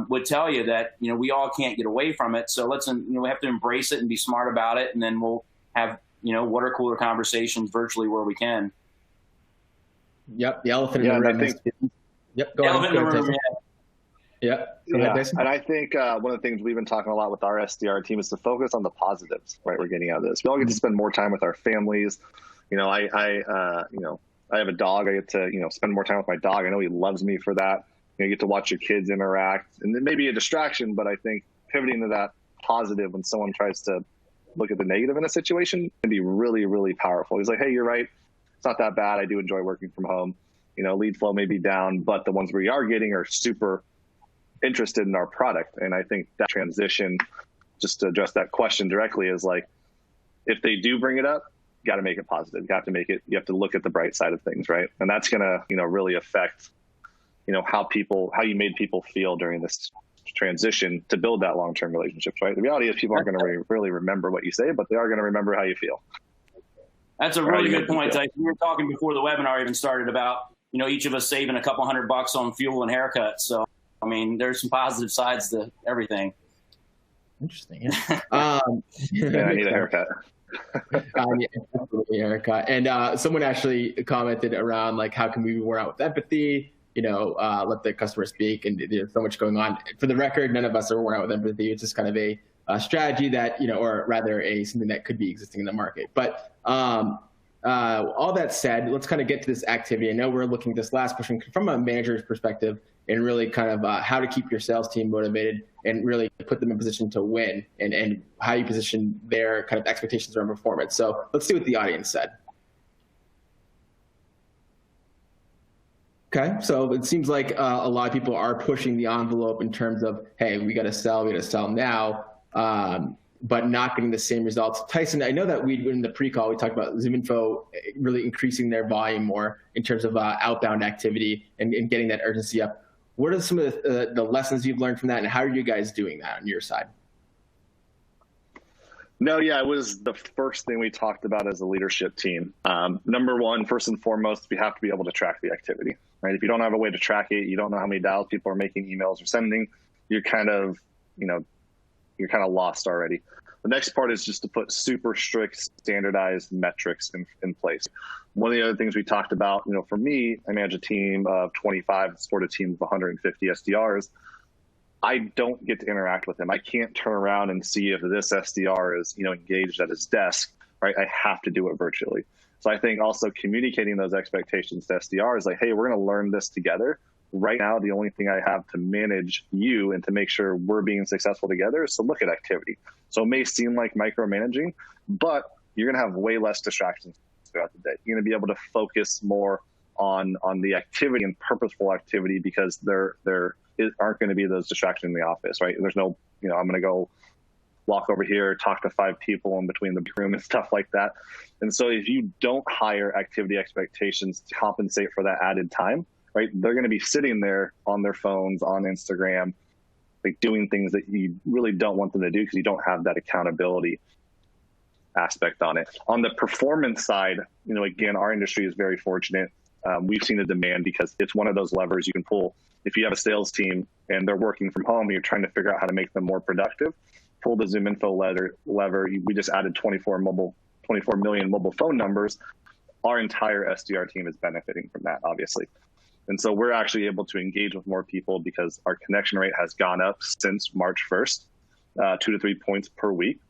would tell you that, we all can't get away from it. So let's, we have to embrace it and be smart about it. And then we'll have, water cooler conversations virtually where we can. Yep. The elephant in the room. Yep. Go elephant in the room. Yeah. And I think one of the things we've been talking a lot with our SDR team is to focus on the positives, right? We're getting out of this. We all get to spend more time with our families. I have a dog. I get to, spend more time with my dog. I know he loves me for that. You get to watch your kids interact, and it may be a distraction, but I think pivoting to that positive when someone tries to look at the negative in a situation can be really, really powerful. He's like, hey, you're right. It's not that bad. I do enjoy working from home. Lead flow may be down, but the ones we are getting are super interested in our product. And I think that transition, just to address that question directly, is like, if they do bring it up, you got to make it positive. You have to look at the bright side of things, right? And that's going to, really affect, how you made people feel during this transition to build that long-term relationships, right? The reality is people aren't going to really remember what you say, but they are going to remember how you feel. That's a really good point, Tyson. We were talking before the webinar even started about, each of us saving a couple $100 on fuel and haircuts. So, I mean, there's some positive sides to everything. Interesting. Yeah. I need a haircut. Haircut. And someone actually commented around like, how can we be more out with empathy? Let the customer speak, and there's so much going on. For the record, none of us are worn out with empathy. It's just kind of a strategy that, or rather something that could be existing in the market. But all that said, let's kind of get to this activity. I know we're looking at this last question from a manager's perspective, and really kind of how to keep your sales team motivated and really put them in position to win, and how you position their kind of expectations around performance. So let's see what the audience said. Okay, so it seems like a lot of people are pushing the envelope in terms of, hey, we got to sell now, but not getting the same results. Tyson, I know that in the pre-call, we talked about zoominfo really increasing their volume more in terms of outbound activity and getting that urgency up. What are some of the lessons you've learned from that, and how are you guys doing that on your side? No, yeah, it was the first thing we talked about as a leadership team. Number one, first and foremost, we have to be able to track the activity, right? If you don't have a way to track it, you don't know how many dials people are making, emails or sending, you're kind of lost already. The next part is just to put super strict standardized metrics in place. One of the other things we talked about, for me, I manage a team of 25 and support a team of 150 SDRs. I don't get to interact with them. I can't turn around and see if this SDR is, engaged at his desk, right? I have to do it virtually. So I think also communicating those expectations to SDRs, like, hey, we're going to learn this together. right now, the only thing I have to manage you and to make sure we're being successful together is to look at activity. So it may seem like micromanaging, but you're going to have way less distractions throughout the day. You're going to be able to focus more on the activity and purposeful activity, because there aren't going to be those distractions in the office, right? There's no, I'm going to go walk over here, talk to 5 people in between the room and stuff like that. And so if you don't hire activity expectations to compensate for that added time, right, they're going to be sitting there on their phones, on Instagram, like doing things that you really don't want them to do because you don't have that accountability aspect on it. On the performance side, again, our industry is very fortunate. We've seen a demand because it's one of those levers you can pull. If you have a sales team and they're working from home and you're trying to figure out how to make them more productive, pull the ZoomInfo lever. We just added 24 million mobile phone numbers. Our entire SDR team is benefiting from that, obviously. And so we're actually able to engage with more people because our connection rate has gone up since March 1st, 2 to 3 points per week.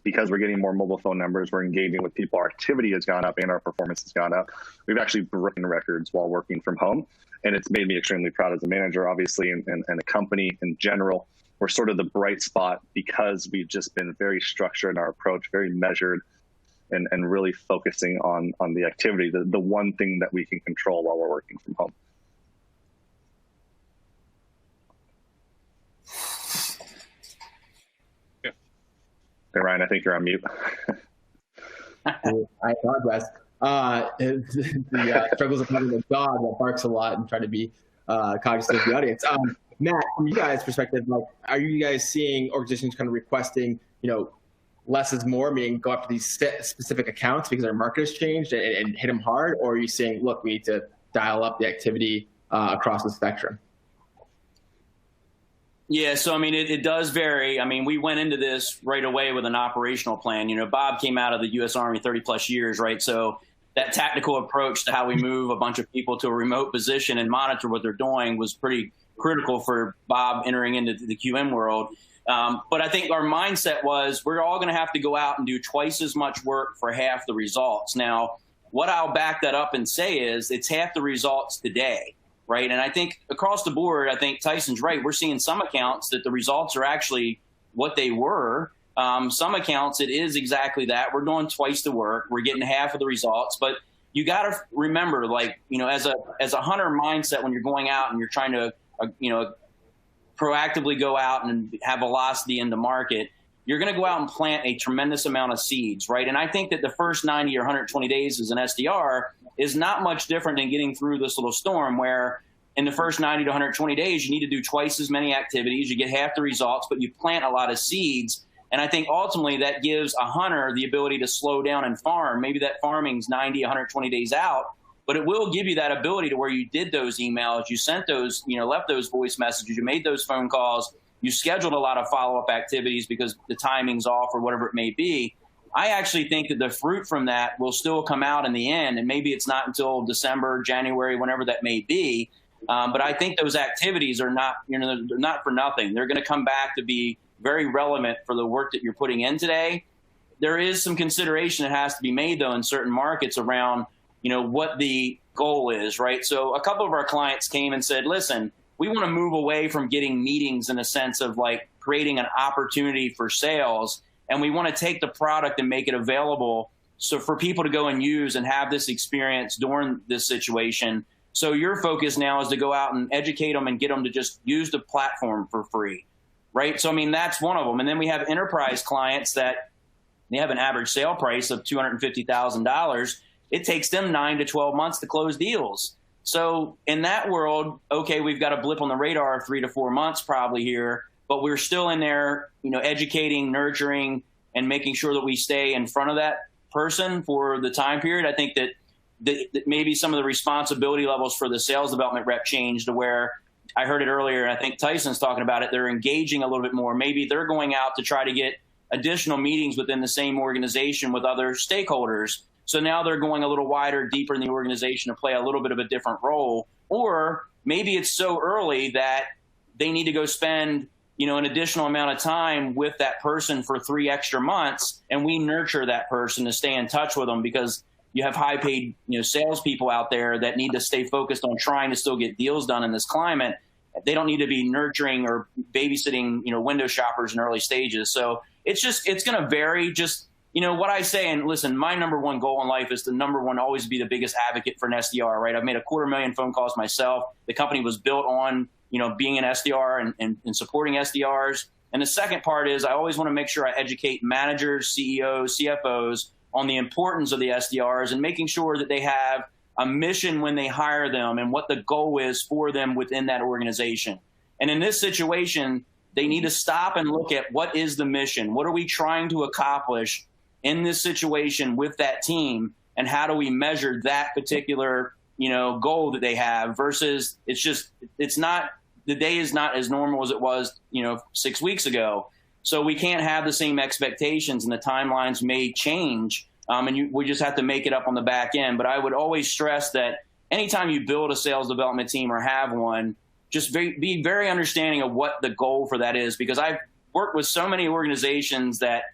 Because we're getting more mobile phone numbers, we're engaging with people, our activity has gone up and our performance has gone up. We've actually broken records while working from home. And it's made me extremely proud as a manager, obviously, and a company in general. We're sort of the bright spot because we've just been very structured in our approach, very measured, and really focusing on the activity, the one thing that we can control while we're working from home. Hey, Ryan, I think you're on mute. I apologize. The struggles of having a dog that barks a lot and trying to be cognizant of the audience. Matt, from you guys' perspective, are you guys seeing organizations kind of requesting, less is more, meaning go after these specific accounts because our market has changed and hit them hard? Or are you saying, look, we need to dial up the activity across the spectrum? Yeah, so it does vary. We went into this right away with an operational plan. Bob came out of the U.S. Army 30 plus years, right? So that tactical approach to how we move a bunch of people to a remote position and monitor what they're doing was pretty critical for Bob entering into the QM world. But I think our mindset was we're all going to have to go out and do twice as much work for half the results. Now, what I'll back that up and say is it's half the results today. Right. And I think across the board, I think Tyson's right. We're seeing some accounts that the results are actually what they were. Some accounts, it is exactly that. We're doing twice the work. We're getting half of the results. But you got to remember, as a hunter mindset, when you're going out and you're trying to, proactively go out and have velocity in the market, you're going to go out and plant a tremendous amount of seeds. Right. And I think that the first 90 or 120 days as an SDR is not much different than getting through this little storm where in the first 90 to 120 days, you need to do twice as many activities. You get half the results, but you plant a lot of seeds. And I think ultimately that gives a hunter the ability to slow down and farm. Maybe that farming's 90, 120 days out, but it will give you that ability to where you did those emails, you sent those, left those voice messages, you made those phone calls, you scheduled a lot of follow-up activities because the timing's off or whatever it may be. I actually think that the fruit from that will still come out in the end, and maybe it's not until December, January, whenever that may be. But I think those activities are not, they're not for nothing. They're going to come back to be very relevant for the work that you're putting in today. There is some consideration that has to be made, though, in certain markets around, what the goal is, right? So a couple of our clients came and said, listen, we want to move away from getting meetings in a sense of creating an opportunity for sales. And we want to take the product and make it available so for people to go and use and have this experience during this situation. So your focus now is to go out and educate them and get them to just use the platform for free, right? So, that's one of them. And then we have enterprise clients that they have an average sale price of $250,000. It takes them 9 to 12 months to close deals. So in that world, okay, we've got a blip on the radar of 3 to 4 months probably here, but we're still in there, educating, nurturing, and making sure that we stay in front of that person for the time period. I think that maybe some of the responsibility levels for the sales development rep changed to where I heard it earlier, and I think Tyson's talking about it, they're engaging a little bit more. Maybe they're going out to try to get additional meetings within the same organization with other stakeholders. So now they're going a little wider, deeper in the organization to play a little bit of a different role. Or maybe it's so early that they need to go spend an additional amount of time with that person for 3 extra months, and we nurture that person to stay in touch with them because you have high paid, salespeople out there that need to stay focused on trying to still get deals done in this climate. They don't need to be nurturing or babysitting, window shoppers in early stages. So it's going to vary. Just, what I say, and listen, my number one goal in life is to always be the biggest advocate for an SDR, right? I've made 250,000 phone calls myself. The company was built on, being an SDR and supporting SDRs. And the second part is I always want to make sure I educate managers, CEOs, CFOs on the importance of the SDRs and making sure that they have a mission when they hire them and what the goal is for them within that organization. And in this situation, they need to stop and look at what is the mission? What are we trying to accomplish in this situation with that team? And how do we measure that particular, goal that they have versus the day is not as normal as it was, 6 weeks ago. So we can't have the same expectations, and the timelines may change. We just have to make it up on the back end. But I would always stress that anytime you build a sales development team or have one, just be very understanding of what the goal for that is. Because I've worked with so many organizations that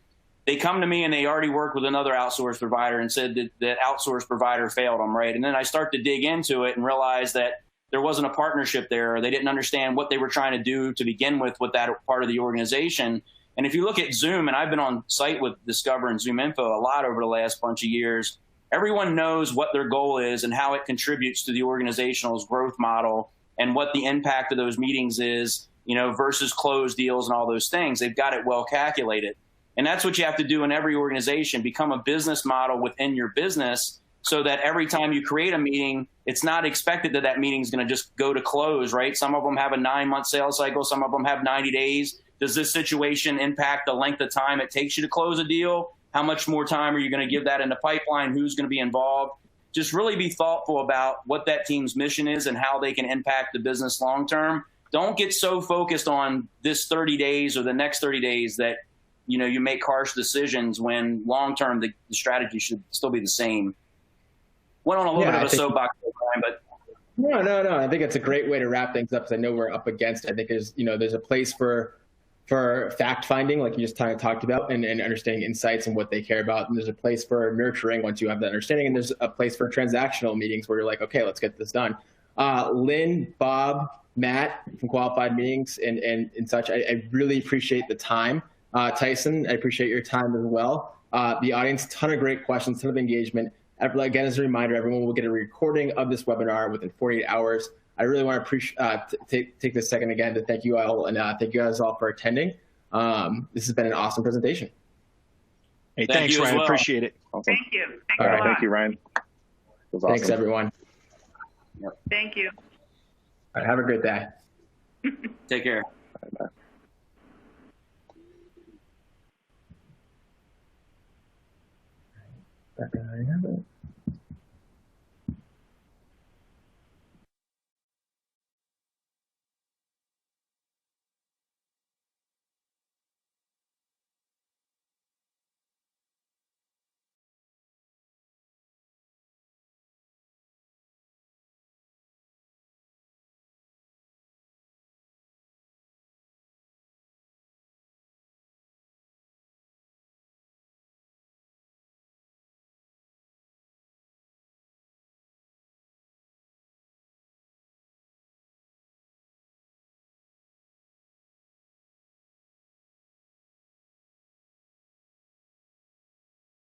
they come to me and they already worked with another outsource provider and said that that outsource provider failed them, right? And then I start to dig into it and realize that there wasn't a partnership there, or they didn't understand what they were trying to do to begin with that part of the organization. And if you look at Zoom, and I've been on site with Discover and ZoomInfo a lot over the last bunch of years, everyone knows what their goal is and how it contributes to the organizational's growth model and what the impact of those meetings is, versus closed deals and all those things. They've got it well calculated. And that's what you have to do in every organization, become a business model within your business so that every time you create a meeting, it's not expected that meeting is going to just go to close, right? Some of them have a 9-month sales cycle. Some of them have 90 days. Does this situation impact the length of time it takes you to close a deal? How much more time are you going to give that in the pipeline? Who's going to be involved? Just really be thoughtful about what that team's mission is and how they can impact the business long term. Don't get so focused on this 30 days or the next 30 days that you make harsh decisions when long term the strategy should still be the same. Went on a little bit of a soapbox, but no. I think it's a great way to wrap things up, because I know we're up against. I think there's a place for fact finding, like you just kind of talked about, and understanding insights and what they care about. And there's a place for nurturing once you have that understanding, and there's a place for transactional meetings where you're like, okay, let's get this done. Lynn, Bob, Matt from Qualified Meetings and such, I really appreciate the time. Tyson, I appreciate your time as well. The audience, ton of great questions, ton of engagement. Again, as a reminder, everyone will get a recording of this webinar within 48 hours. I really want to take this second again to thank you all, and thank you guys all for attending. This has been an awesome presentation. Hey, thanks, Ryan. Well. Appreciate it. Awesome. Thank you. All right. Thank you, Ryan. It was awesome. Thanks, everyone. Thank you. All right, have a great day. take care. Bye. I have it.